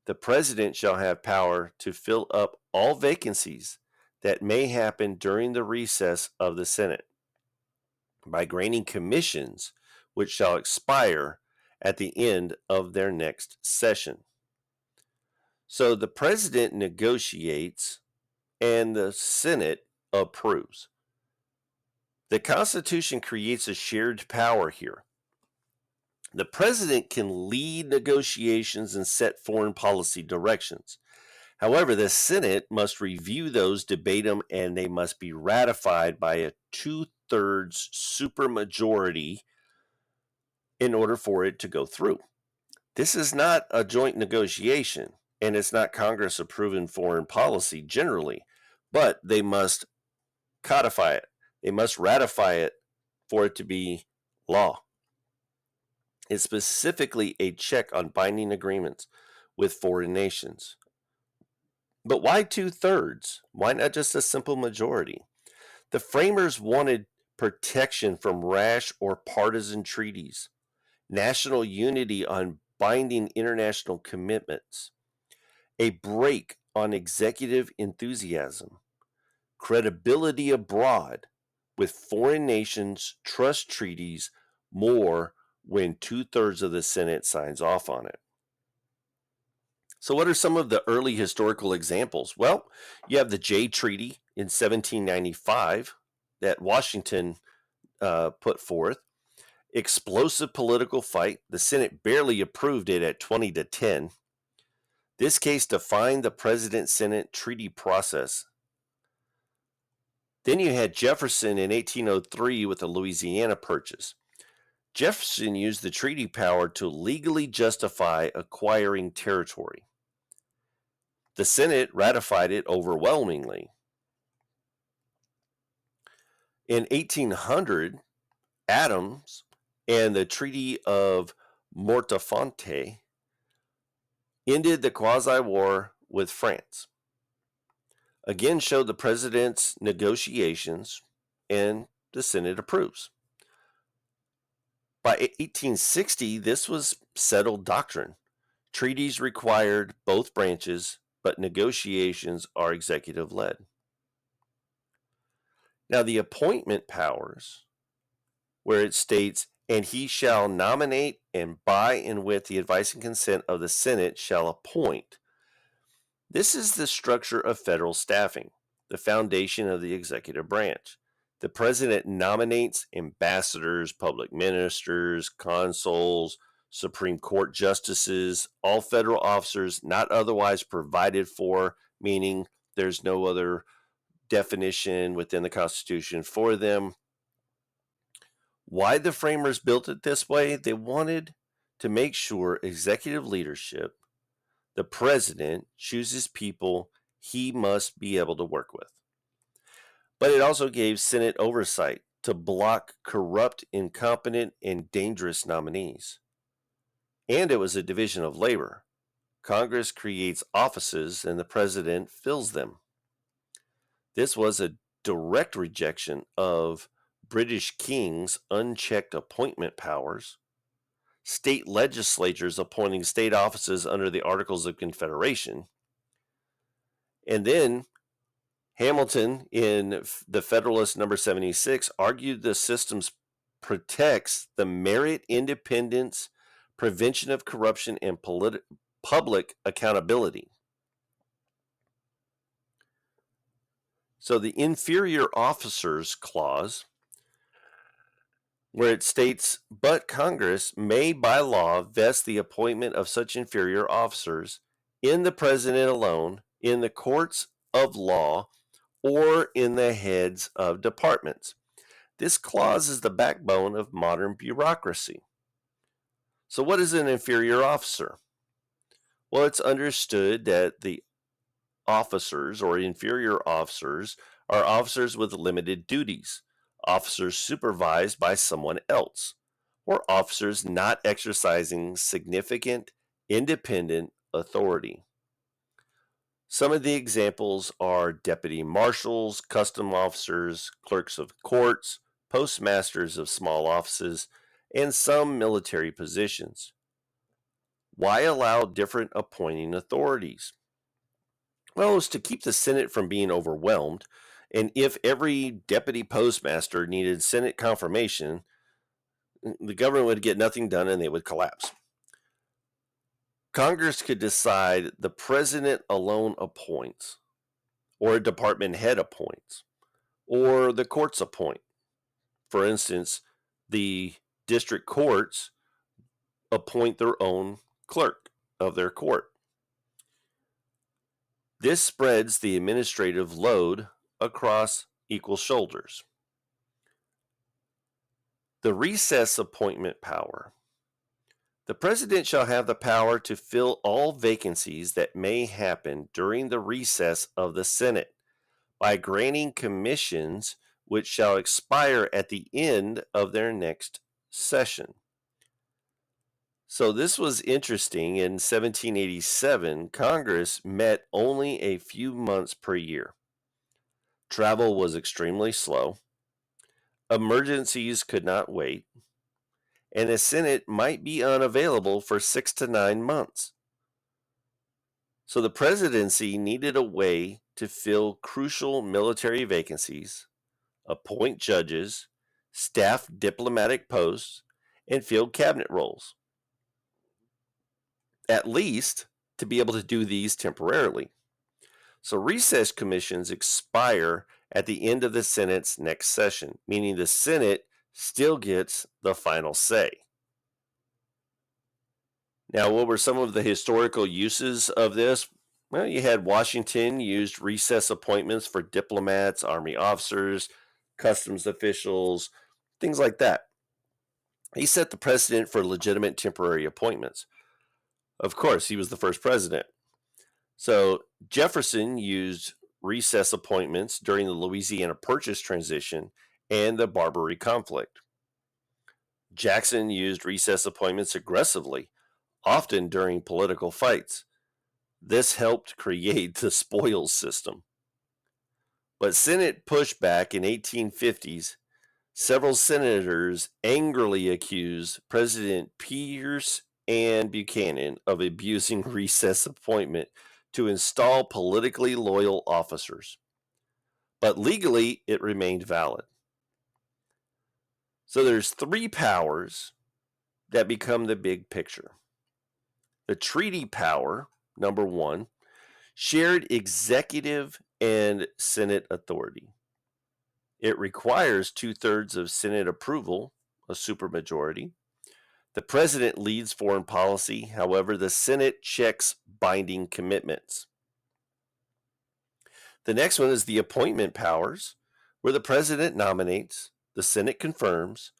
The President shall have power to fill up all vacancies that may happen during the recess of the Senate by granting commissions which shall expire at the end of their next session. So the president negotiates and the Senate approves. The Constitution creates a shared power here. The president can lead negotiations and set foreign policy directions. However, the Senate must review those, debate them, and they must be ratified by a 2/3 supermajority in order for it to go through. This is not a joint negotiation, and it's not Congress approving foreign policy generally, but they must codify it. They must ratify it for it to be law. It's specifically a check on binding agreements with foreign nations. But why 2/3? Why not just a simple majority? The framers wanted protection from rash or partisan treaties, national unity on binding international commitments, a break on executive enthusiasm, credibility abroad with foreign nations trust treaties more when 2/3 of the Senate signs off on it. So, what are some of the early historical examples? Well, you have the Jay Treaty in 1795 that Washington put forth. Explosive political fight. The Senate barely approved it at 20-10. This case defined the President-Senate treaty process. Then you had Jefferson in 1803 with the Louisiana Purchase. Jefferson used the treaty power to legally justify acquiring territory. The Senate ratified it overwhelmingly. In 1800, Adams and the Treaty of Mortefonte ended the quasi-war with France. Again, showed the president's negotiations, and the Senate approves. By 1860, this was settled doctrine. Treaties required both branches, but negotiations are executive-led. Now, the appointment powers, where it states, and he shall nominate, and by and with the advice and consent of the Senate shall appoint. This is the structure of federal staffing, the foundation of the executive branch. The president nominates ambassadors, public ministers, consuls, Supreme Court justices, all federal officers not otherwise provided for, meaning there's no other definition within the Constitution for them. Why the framers built it this way? They wanted to make sure executive leadership, the president, chooses people he must be able to work with. But it also gave Senate oversight to block corrupt, incompetent, and dangerous nominees. And it was a division of labor. Congress creates offices and the president fills them. This was a direct rejection of British kings' unchecked appointment powers, state legislatures appointing state offices under the Articles of Confederation, and then Hamilton in the Federalist number 76 argued the system protects the merit, independence, prevention of corruption, and public accountability. So the inferior officers clause, where it states, but Congress may by law vest the appointment of such inferior officers in the president alone, in the courts of law, or in the heads of departments. This clause is the backbone of modern bureaucracy. So what is an inferior officer? Well, it's understood that the officers or inferior officers are officers with limited duties, officers supervised by someone else, or officers not exercising significant independent authority. Some of the examples are deputy marshals, custom officers, clerks of courts, postmasters of small offices, and some military positions. Why allow different appointing authorities? Well, it's to keep the Senate from being overwhelmed, and if every deputy postmaster needed Senate confirmation, the government would get nothing done and they would collapse. Congress could decide the president alone appoints, or a department head appoints, or the courts appoint. For instance, the district courts appoint their own clerk of their court. This spreads the administrative load across equal shoulders. The recess appointment power. The president shall have the power to fill all vacancies that may happen during the recess of the Senate by granting commissions which shall expire at the end of their next session. So this was interesting. In 1787, Congress met only a few months per year. Travel was extremely slow. Emergencies could not wait, and the Senate might be unavailable for 6 to 9 months. So the presidency needed a way to fill crucial military vacancies, appoint judges, staff diplomatic posts, and fill cabinet roles. At least to be able to do these temporarily. So recess commissions expire at the end of the Senate's next session, meaning the Senate still gets the final say. Now, what were some of the historical uses of this? Well, you had Washington used recess appointments for diplomats, army officers, customs officials, things like that. He set the precedent for legitimate temporary appointments. Of course, he was the first president. So Jefferson used recess appointments during the Louisiana Purchase transition and the Barbary conflict. Jackson used recess appointments aggressively, often during political fights. This helped create the spoils system. But Senate pushback in 1850s, several senators angrily accused President Pierce and Buchanan of abusing recess appointment to install politically loyal officers. But legally, it remained valid. So there's 3 powers that become the big picture. The treaty power, number 1, shared executive and Senate authority. It requires 2/3 of Senate approval, a supermajority. The president leads foreign policy. However, the Senate checks binding commitments. The next one is the appointment powers, where the president nominates, the Senate confirms,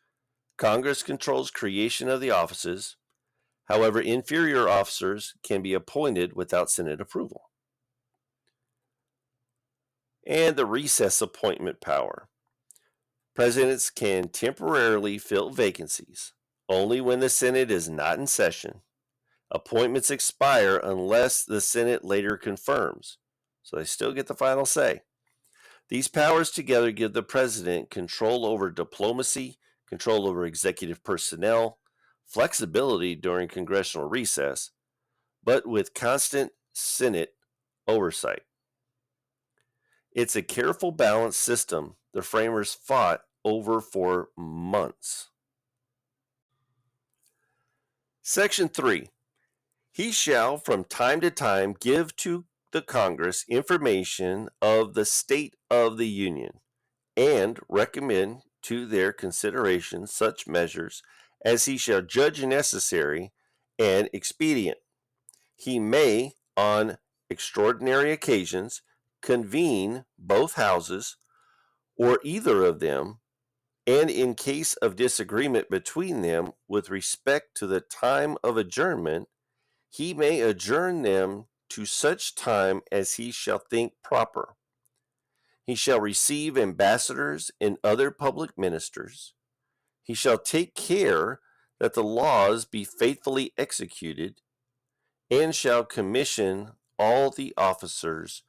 Congress controls creation of the offices. However, inferior officers can be appointed without Senate approval. And the recess appointment power. Presidents can temporarily fill vacancies only when the Senate is not in session. Appointments expire unless the Senate later confirms, so they still get the final say. These powers together give the president control over diplomacy, control over executive personnel, flexibility during congressional recess, but with constant Senate oversight. It's a careful, balanced system the framers fought over for months. Section 3. He shall from time to time give to the Congress information of the state of the Union and recommend to their consideration such measures as he shall judge necessary and expedient. He may, on extraordinary occasions, convene both houses or either of them, and in case of disagreement between them with respect to the time of adjournment, he may adjourn them to such time as he shall think proper. He shall receive ambassadors and other public ministers. He shall take care that the laws be faithfully executed, and shall commission all the officers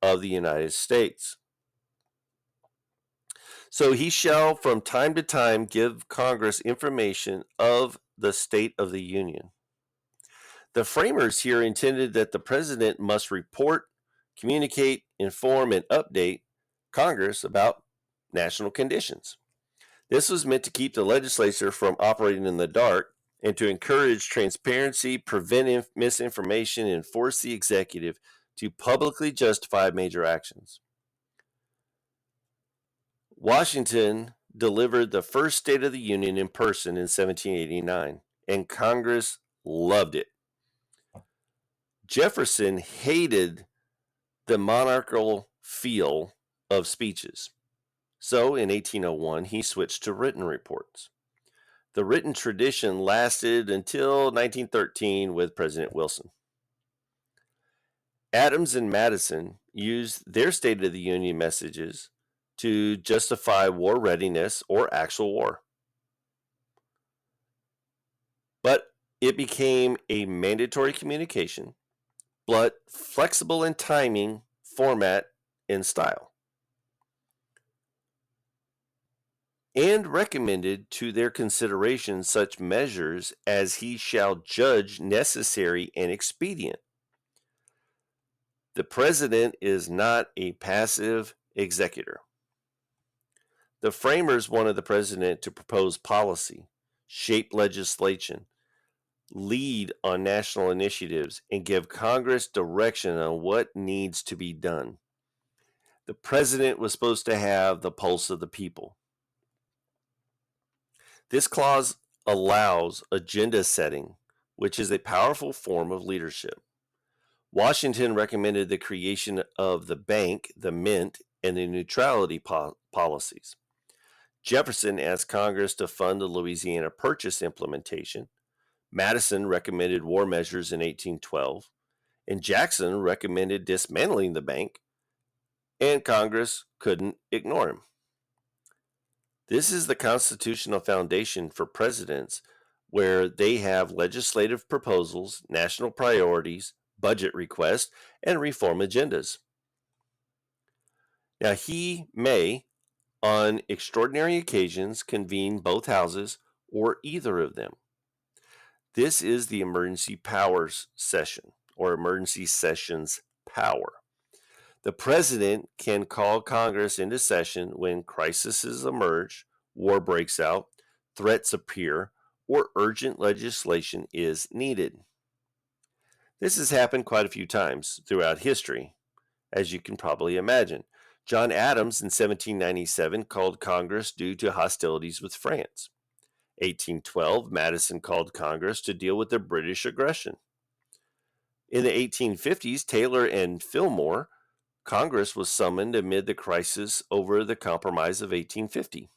of the United States. So he shall from time to time give Congress information of the state of the Union. The framers here intended that the president must report, communicate, inform, and update Congress about national conditions. This was meant to keep the legislature from operating in the dark and to encourage transparency, prevent misinformation, and force the executive to publicly justify major actions. Washington delivered the first State of the Union in person in 1789, and Congress loved it. Jefferson hated the monarchical feel of speeches. So in 1801, he switched to written reports. The written tradition lasted until 1913 with President Wilson. Adams and Madison used their State of the Union messages to justify war readiness or actual war. But it became a mandatory communication, but flexible in timing, format, and style, and recommended to their consideration such measures as he shall judge necessary and expedient. The president is not a passive executor. The framers wanted the president to propose policy, shape legislation, lead on national initiatives, and give Congress direction on what needs to be done. The president was supposed to have the pulse of the people. This clause allows agenda setting, which is a powerful form of leadership. Washington recommended the creation of the bank, the mint, and the neutrality policies. Jefferson asked Congress to fund the Louisiana Purchase implementation. Madison recommended war measures in 1812, and Jackson recommended dismantling the bank, and Congress couldn't ignore him. This is the constitutional foundation for presidents, where they have legislative proposals, national priorities, budget requests, and reform agendas. Now, he may, on extraordinary occasions, convene both houses or either of them. This is the emergency powers session, or emergency sessions power. The president can call Congress into session when crises emerge, war breaks out, threats appear, or urgent legislation is needed. This has happened quite a few times throughout history, as you can probably imagine. John Adams in 1797 called Congress due to hostilities with France. 1812, Madison called Congress to deal with the British aggression. In the 1850s, Taylor and Fillmore, Congress was summoned amid the crisis over the Compromise of 1850.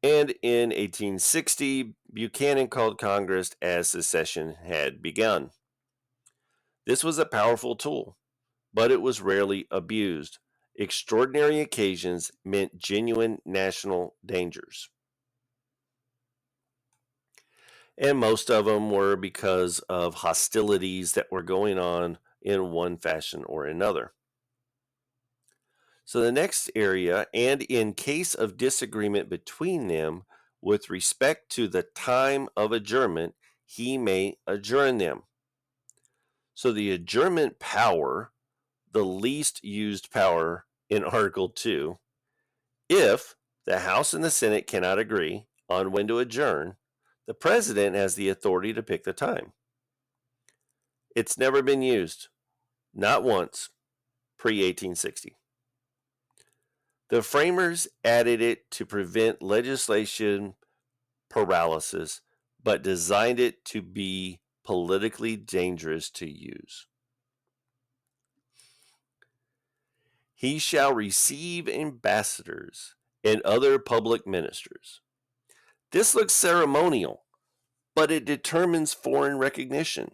And in 1860, Buchanan called Congress as secession had begun. This was a powerful tool, but it was rarely abused. Extraordinary occasions meant genuine national dangers. And most of them were because of hostilities that were going on in one fashion or another. So the next area, and in case of disagreement between them with respect to the time of adjournment, he may adjourn them. So the adjournment power, the least used power in Article 2, if the House and the Senate cannot agree on when to adjourn, the president has the authority to pick the time. It's never been used, not once, pre-1860. The framers added it to prevent legislation paralysis, but designed it to be politically dangerous to use. He shall receive ambassadors and other public ministers. This looks ceremonial, but it determines foreign recognition.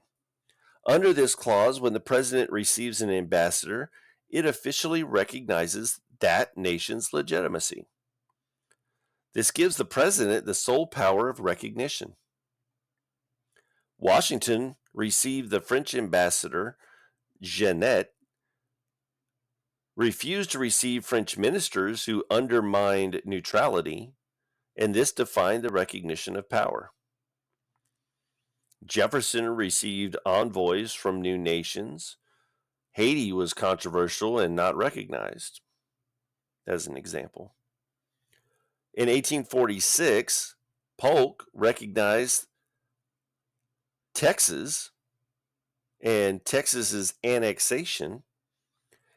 Under this clause, when the president receives an ambassador, it officially recognizes that nation's legitimacy. This gives the president the sole power of recognition. Washington received the French ambassador, Genet, refused to receive French ministers who undermined neutrality, and this defined the recognition of power. Jefferson received envoys from new nations. Haiti was controversial and not recognized, as an example. In 1846, Polk recognized Texas and Texas's annexation,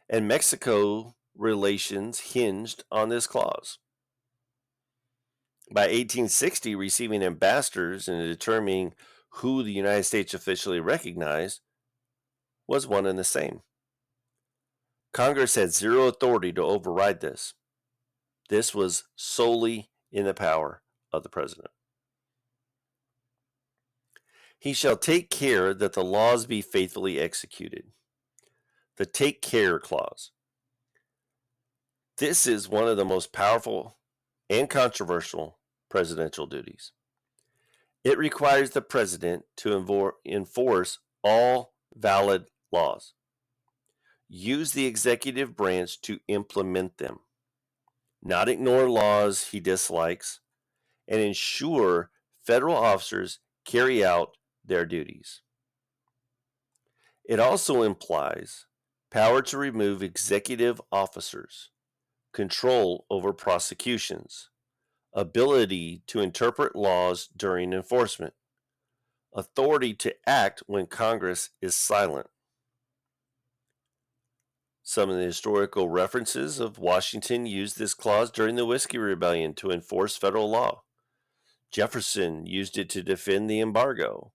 and Mexico relations hinged on this clause. By 1860, receiving ambassadors and determining who the United States officially recognized was one and the same. Congress had zero authority to override this. This was solely in the power of the president. He shall take care that the laws be faithfully executed. The take care clause. This is one of the most powerful and controversial presidential duties. It requires the president to enforce all valid laws, use the executive branch to implement them, not ignore laws he dislikes, and ensure federal officers carry out their duties. It also implies power to remove executive officers, control over prosecutions, ability to interpret laws during enforcement, authority to act when Congress is silent. Some of the historical references of Washington used this clause during the Whiskey Rebellion to enforce federal law. Jefferson used it to defend the embargo.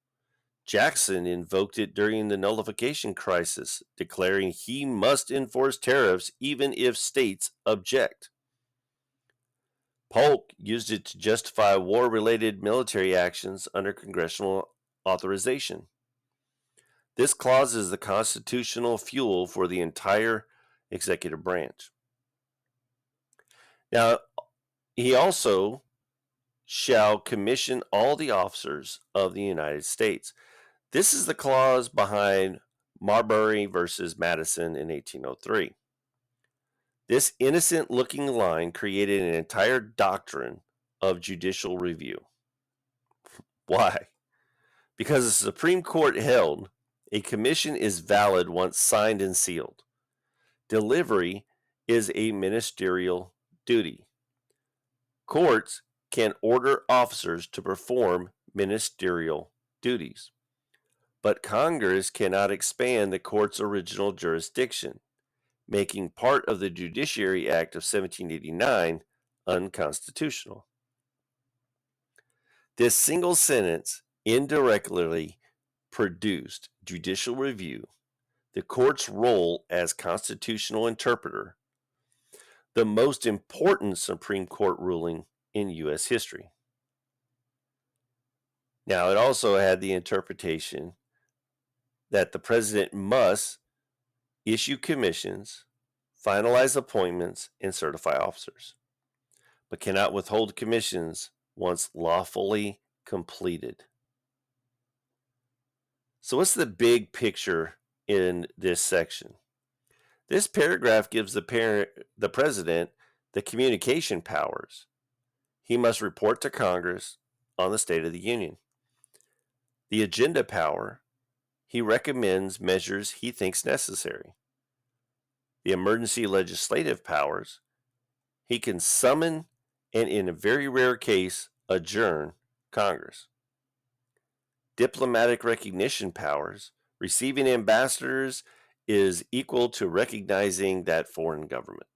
Jackson invoked it during the nullification crisis, declaring he must enforce tariffs even if states object. Polk used it to justify war-related military actions under congressional authorization. This clause is the constitutional fuel for the entire executive branch. Now, he also shall commission all the officers of the United States. This is the clause behind Marbury versus Madison in 1803. This innocent-looking line created an entire doctrine of judicial review. Why? Because the Supreme Court held a commission is valid once signed and sealed. Delivery is a ministerial duty. Courts can order officers to perform ministerial duties, but Congress cannot expand the court's original jurisdiction, making part of the Judiciary Act of 1789 unconstitutional. This single sentence indirectly produced judicial review, the court's role as constitutional interpreter, the most important Supreme Court ruling in U.S. history. Now, it also had the interpretation that the president must issue commissions, finalize appointments, and certify officers, but cannot withhold commissions once lawfully completed. So what's the big picture in this section? This paragraph gives the president the communication powers. He must report to Congress on the State of the Union. The agenda power, he recommends measures he thinks necessary. The emergency legislative powers, he can summon and, in a very rare case, adjourn Congress. Diplomatic recognition powers, receiving ambassadors is equal to recognizing that foreign government.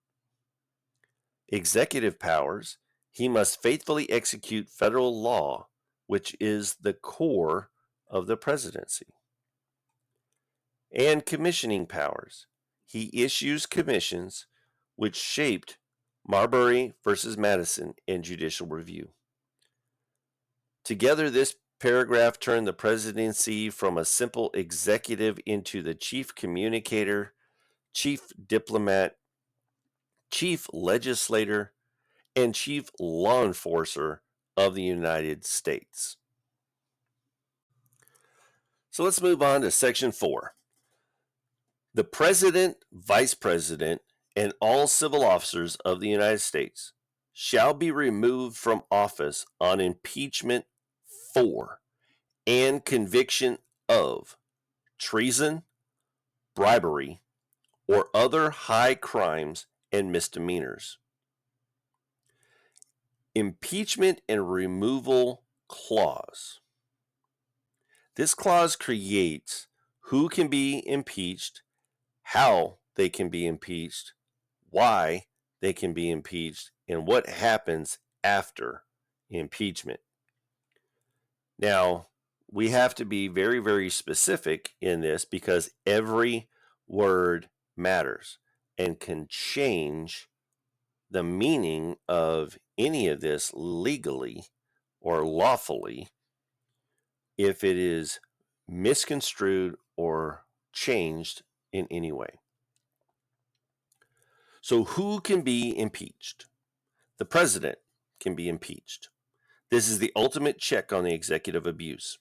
Executive powers, he must faithfully execute federal law, which is the core of the presidency. And commissioning powers, he issues commissions which shaped Marbury versus Madison and judicial review. Together, this paragraph turned the presidency from a simple executive into the chief communicator, chief diplomat, chief legislator, and chief law enforcer of the United States. So let's move on to Section 4. The President, Vice President, and all civil officers of the United States shall be removed from office on impeachment for and conviction of treason, bribery, or other high crimes and misdemeanors. Impeachment and removal clause. This clause creates who can be impeached, how they can be impeached, why they can be impeached, and what happens after impeachment. Now, we have to be very, very specific in this because every word matters and can change the meaning of any of this legally or lawfully if it is misconstrued or changed in any way. So, who can be impeached? The president can be impeached. This is the ultimate check on the executive abuse.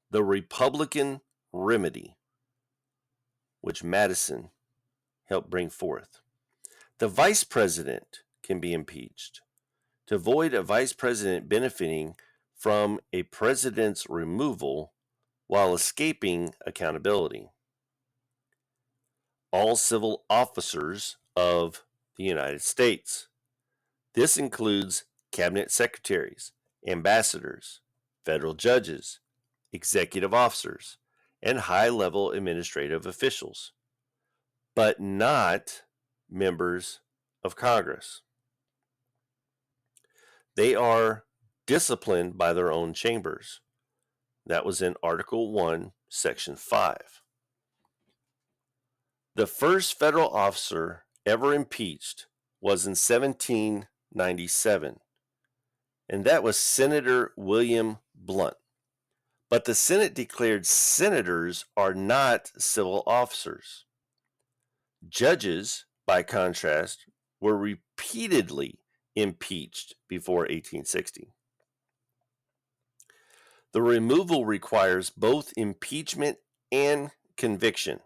The Republican remedy, which Madison helped bring forth. The vice president can be impeached. To avoid a vice president benefiting from a president's removal while escaping accountability. All civil officers of the United States. This includes cabinet secretaries, ambassadors, federal judges, executive officers, and high-level administrative officials, but not members of Congress. They are disciplined by their own chambers. That was in Article 1, Section 5. The first federal officer ever impeached was in 1797, and that was Senator William Blount. But the Senate declared senators are not civil officers. Judges, by contrast, were repeatedly impeached before 1860. The removal requires both impeachment and conviction.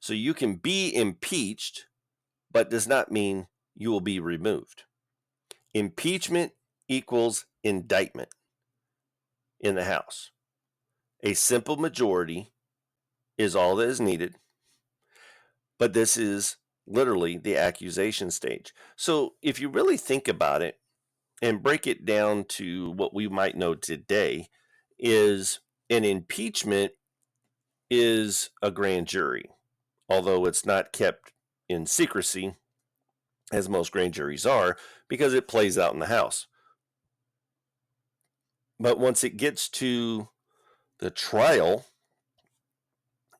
So you can be impeached, but does not mean you will be removed. Impeachment equals indictment in the House. A simple majority is all that is needed, but this is literally the accusation stage. So if you really think about it and break it down to what we might know today, is an impeachment is a grand jury, although it's not kept in secrecy as most grand juries are because it plays out in the House. But once it gets to the trial,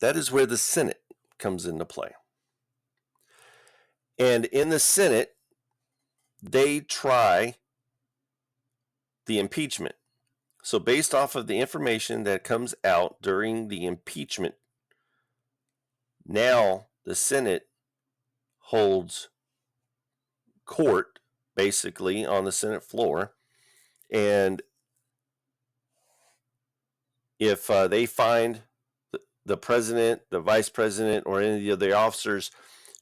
that is where the Senate comes into play. And in the Senate, they try the impeachment. So based off of the information that comes out during the impeachment, now the Senate holds court basically on the Senate floor, and if they find the president, the vice president, or any of the officers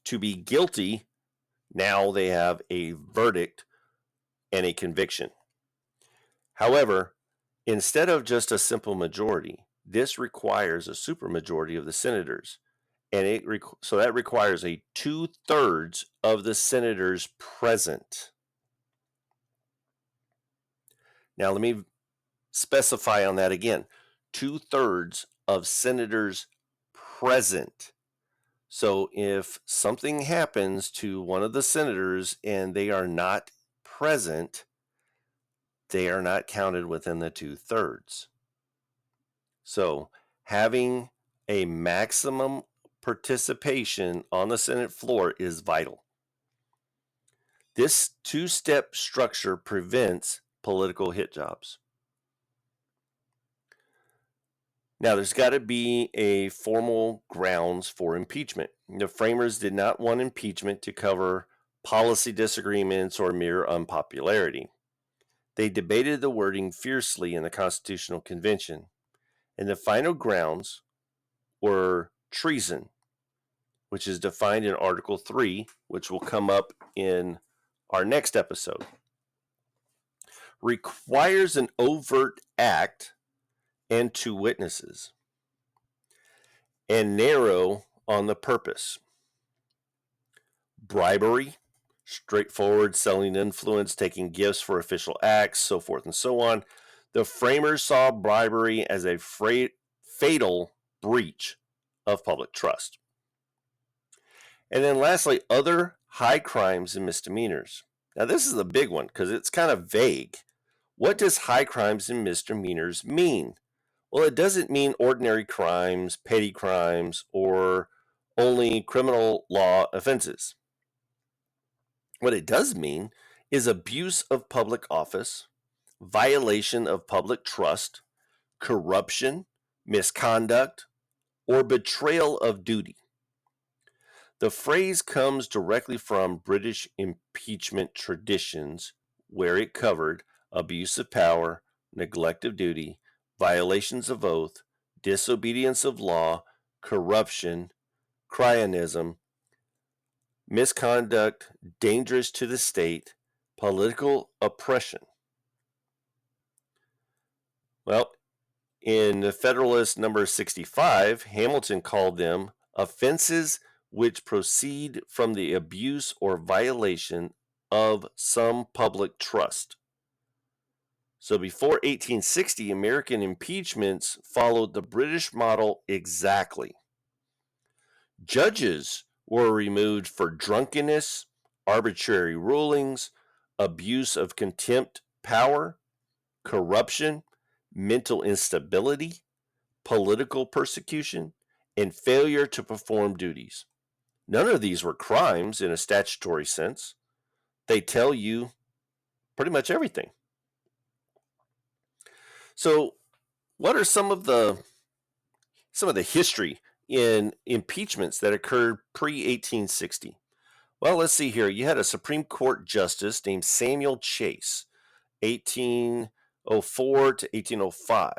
to be guilty, now they have a verdict and a conviction. However, instead of just a simple majority, this requires a supermajority of the senators, and so that requires a 2/3 of the senators present. Now let me specify on that again. 2/3 of senators present. So if something happens to one of the senators and they are not present, they are not counted within the 2/3. So having a maximum participation on the Senate floor is vital. This two-step structure prevents political hit jobs. Now, there's got to be a formal grounds for impeachment. The framers did not want impeachment to cover policy disagreements or mere unpopularity. They debated the wording fiercely in the Constitutional Convention, and the final grounds were treason, which is defined in Article 3, which will come up in our next episode. Requires an overt act and 2 witnesses, and narrow on the purpose. Bribery, straightforward selling influence, taking gifts for official acts, so forth and so on. The framers saw bribery as a fatal breach of public trust. And then lastly, other high crimes and misdemeanors. Now this is the big one because it's kind of vague. What does high crimes and misdemeanors mean? Well, it doesn't mean ordinary crimes, petty crimes, or only criminal law offenses. What it does mean is abuse of public office, violation of public trust, corruption, misconduct, or betrayal of duty. The phrase comes directly from British impeachment traditions, where it covered abuse of power, neglect of duty, violations of oath, disobedience of law, corruption, cronyism, misconduct dangerous to the state, political oppression. Well, in the Federalist number 65, Hamilton called them offenses which proceed from the abuse or violation of some public trust. So before 1860, American impeachments followed the British model exactly. Judges were removed for drunkenness, arbitrary rulings, abuse of contempt power, corruption, mental instability, political persecution, and failure to perform duties. None of these were crimes in a statutory sense. They tell you pretty much everything. So, what are some of the history in impeachments that occurred pre-1860? Well, let's see here. You had a Supreme Court justice named Samuel Chase, 1804 to 1805,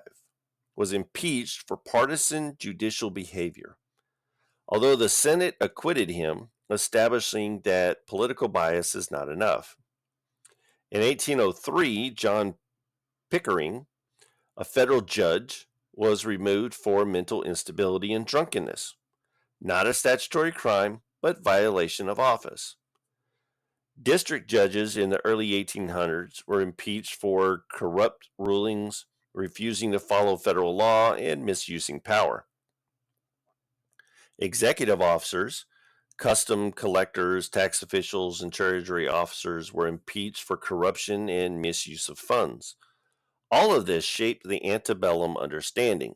was impeached for partisan judicial behavior. Although the Senate acquitted him, establishing that political bias is not enough. In 1803, John Pickering, a federal judge, was removed for mental instability and drunkenness. Not a statutory crime, but violation of office. District judges in the early 1800s were impeached for corrupt rulings, refusing to follow federal law, and misusing power. Executive officers, custom collectors, tax officials, and treasury officers were impeached for corruption and misuse of funds. All of this shaped the antebellum understanding.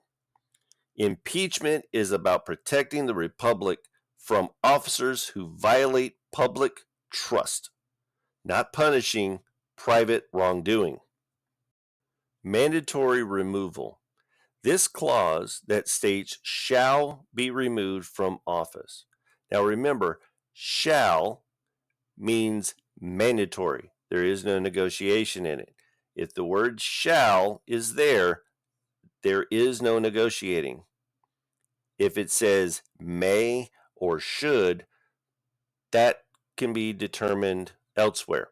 Impeachment is about protecting the republic from officers who violate public trust, not punishing private wrongdoing. Mandatory removal. This clause that states shall be removed from office. Now remember, shall means mandatory. There is no negotiation in it. If the word shall is there is no negotiating. If it says may or should, that can be determined elsewhere.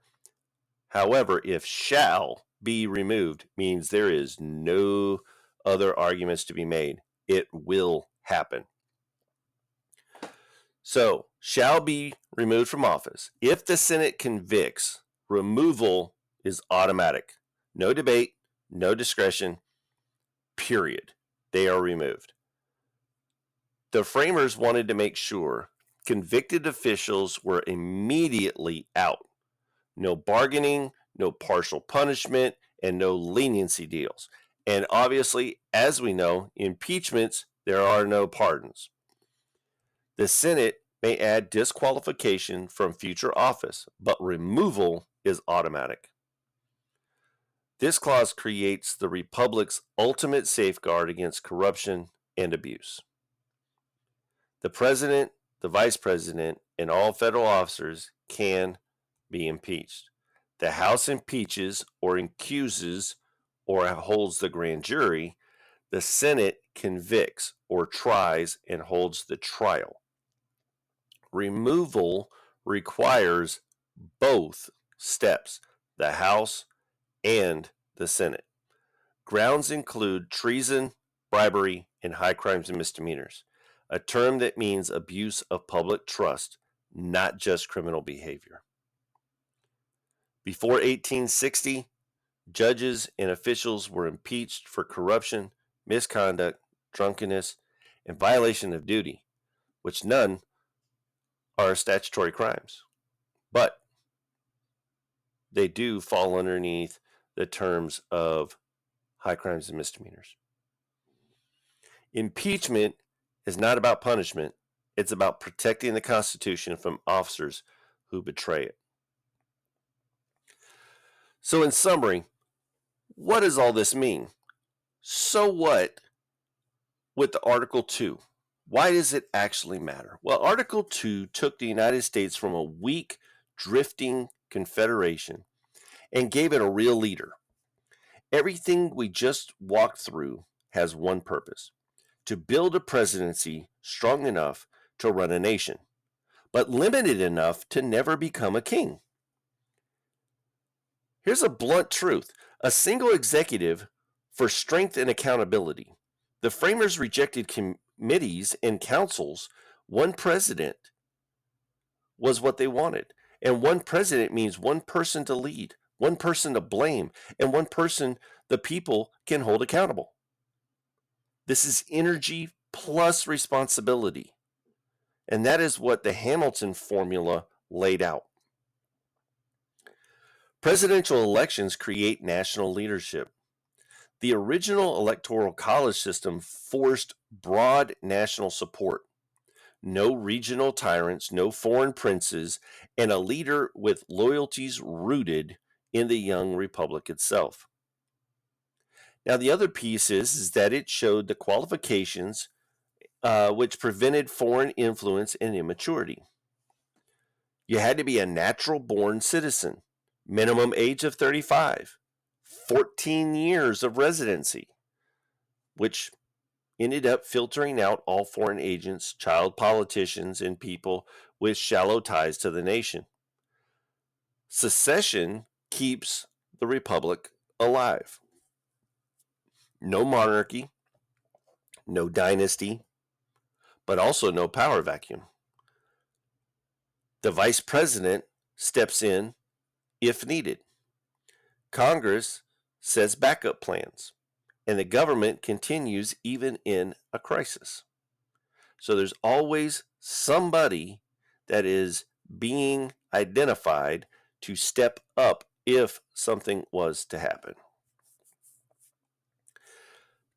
However, if shall be removed means there is no other arguments to be made. It will happen. So, shall be removed from office. If the Senate convicts, removal is automatic. No debate, no discretion, period. They are removed. The framers wanted to make sure convicted officials were immediately out. No bargaining, no partial punishment, and no leniency deals. And obviously, as we know, impeachments, there are no pardons. The Senate may add disqualification from future office, but removal is automatic. This clause creates the Republic's ultimate safeguard against corruption and abuse. The President, the Vice President, and all federal officers can be impeached. The House impeaches or accuses or holds the grand jury. The Senate convicts or tries and holds the trial. Removal requires both steps, the House and the Senate. Grounds include treason, bribery, and high crimes and misdemeanors, a term that means abuse of public trust, not just criminal behavior. Before 1860, judges and officials were impeached for corruption, misconduct, drunkenness, and violation of duty, which none are statutory crimes. But they do fall underneath the terms of high crimes and misdemeanors. Impeachment is not about punishment. It's about protecting the Constitution from officers who betray it. So in summary, what does all this mean? So what with the Article 2? Why does it actually matter? Well, Article 2 took the United States from a weak, drifting confederation and gave it a real leader. Everything we just walked through has one purpose: to build a presidency strong enough to run a nation, but limited enough to never become a king. Here's a blunt truth: a single executive for strength and accountability. The framers rejected committees and councils. One president was what they wanted. And one president means one person to lead, one person to blame, and one person the people can hold accountable. This is energy plus responsibility. And that is what the Hamilton formula laid out. Presidential elections create national leadership. The original electoral college system forced broad national support. No regional tyrants, no foreign princes, and a leader with loyalties rooted in the young republic itself. Now, the other piece is that it showed the qualifications which prevented foreign influence and immaturity. You had to be a natural born citizen, minimum age of 35, 14 years of residency, which ended up filtering out all foreign agents, child politicians, and people with shallow ties to the nation. Secession keeps the republic alive. No monarchy, no dynasty, but also no power vacuum. The vice president steps in if needed. Congress sets backup plans, and the government continues even in a crisis. So there's always somebody that is being identified to step up if something was to happen.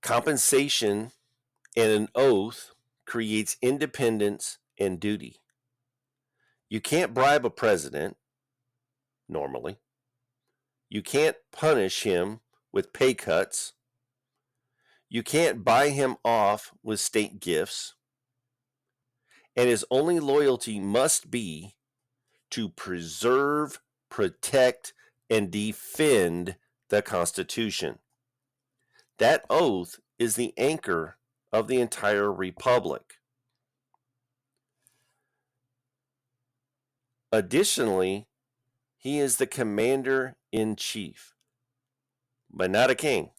Compensation and an oath creates independence and duty. You can't bribe a president normally. You can't punish him with pay cuts. You can't buy him off with state gifts. And his only loyalty must be to preserve, protect, and defend the Constitution. That oath is the anchor of the entire republic. Additionally, he is the commander-in-chief, but not a king.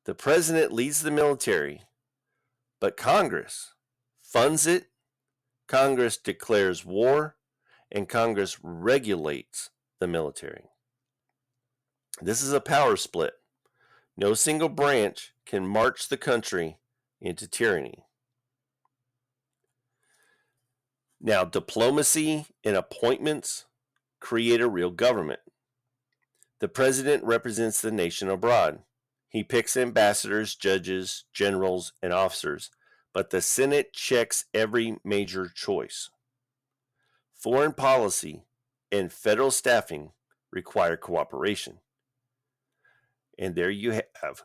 The president leads the military, but Congress funds it, Congress declares war, and Congress regulates the military. This is a power split. No single branch can march the country into tyranny. Now, diplomacy and appointments create a real government. The president represents the nation abroad. He picks ambassadors, judges, generals, and officers, but the Senate checks every major choice. Foreign policy and federal staffing require cooperation. And there you have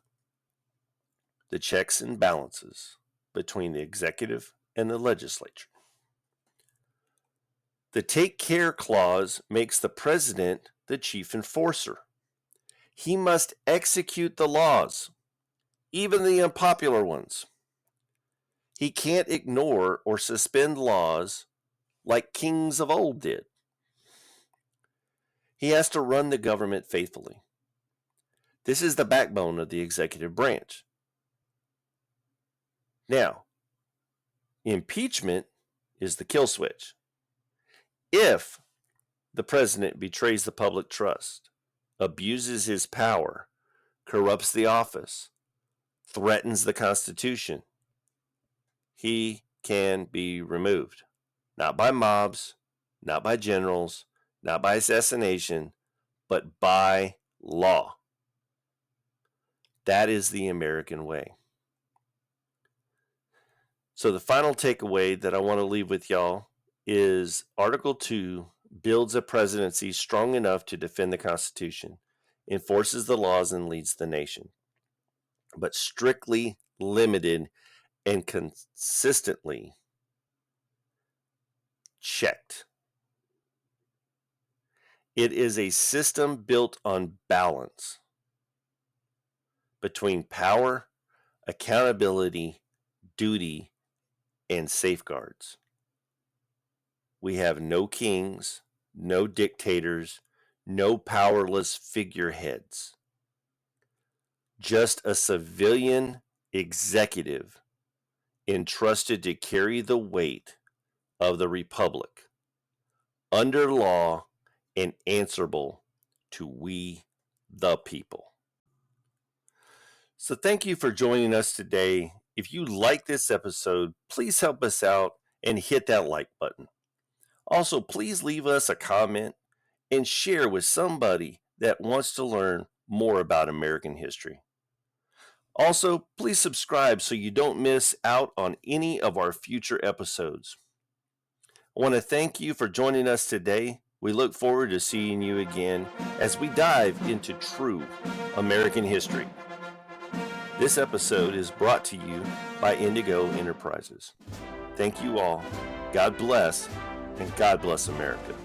the checks and balances between the executive and the legislature. The Take Care Clause makes the president the chief enforcer. He must execute the laws, even the unpopular ones. He can't ignore or suspend laws like kings of old did. He has to run the government faithfully. This is the backbone of the executive branch. Now, impeachment is the kill switch. If the president betrays the public trust, abuses his power, corrupts the office, threatens the Constitution, he can be removed. Not by mobs, not by generals, not by assassination, but by law. That is the American way. So the final takeaway that I want to leave with y'all is Article 2 builds a presidency strong enough to defend the Constitution, enforces the laws, and leads the nation, but strictly limited and consistently checked. It is a system built on balance between power, accountability, duty, and safeguards. We have no kings, no dictators, no powerless figureheads. Just a civilian executive entrusted to carry the weight of the republic under law and answerable to we the people. So thank you for joining us today. If you like this episode, please help us out and hit that like button. Also, please leave us a comment and share with somebody that wants to learn more about American history. Also, please subscribe so you don't miss out on any of our future episodes. I want to thank you for joining us today. We look forward to seeing you again as we dive into true American history. This episode is brought to you by Indigo-Enterprises. Thank you all. God bless, and God bless America.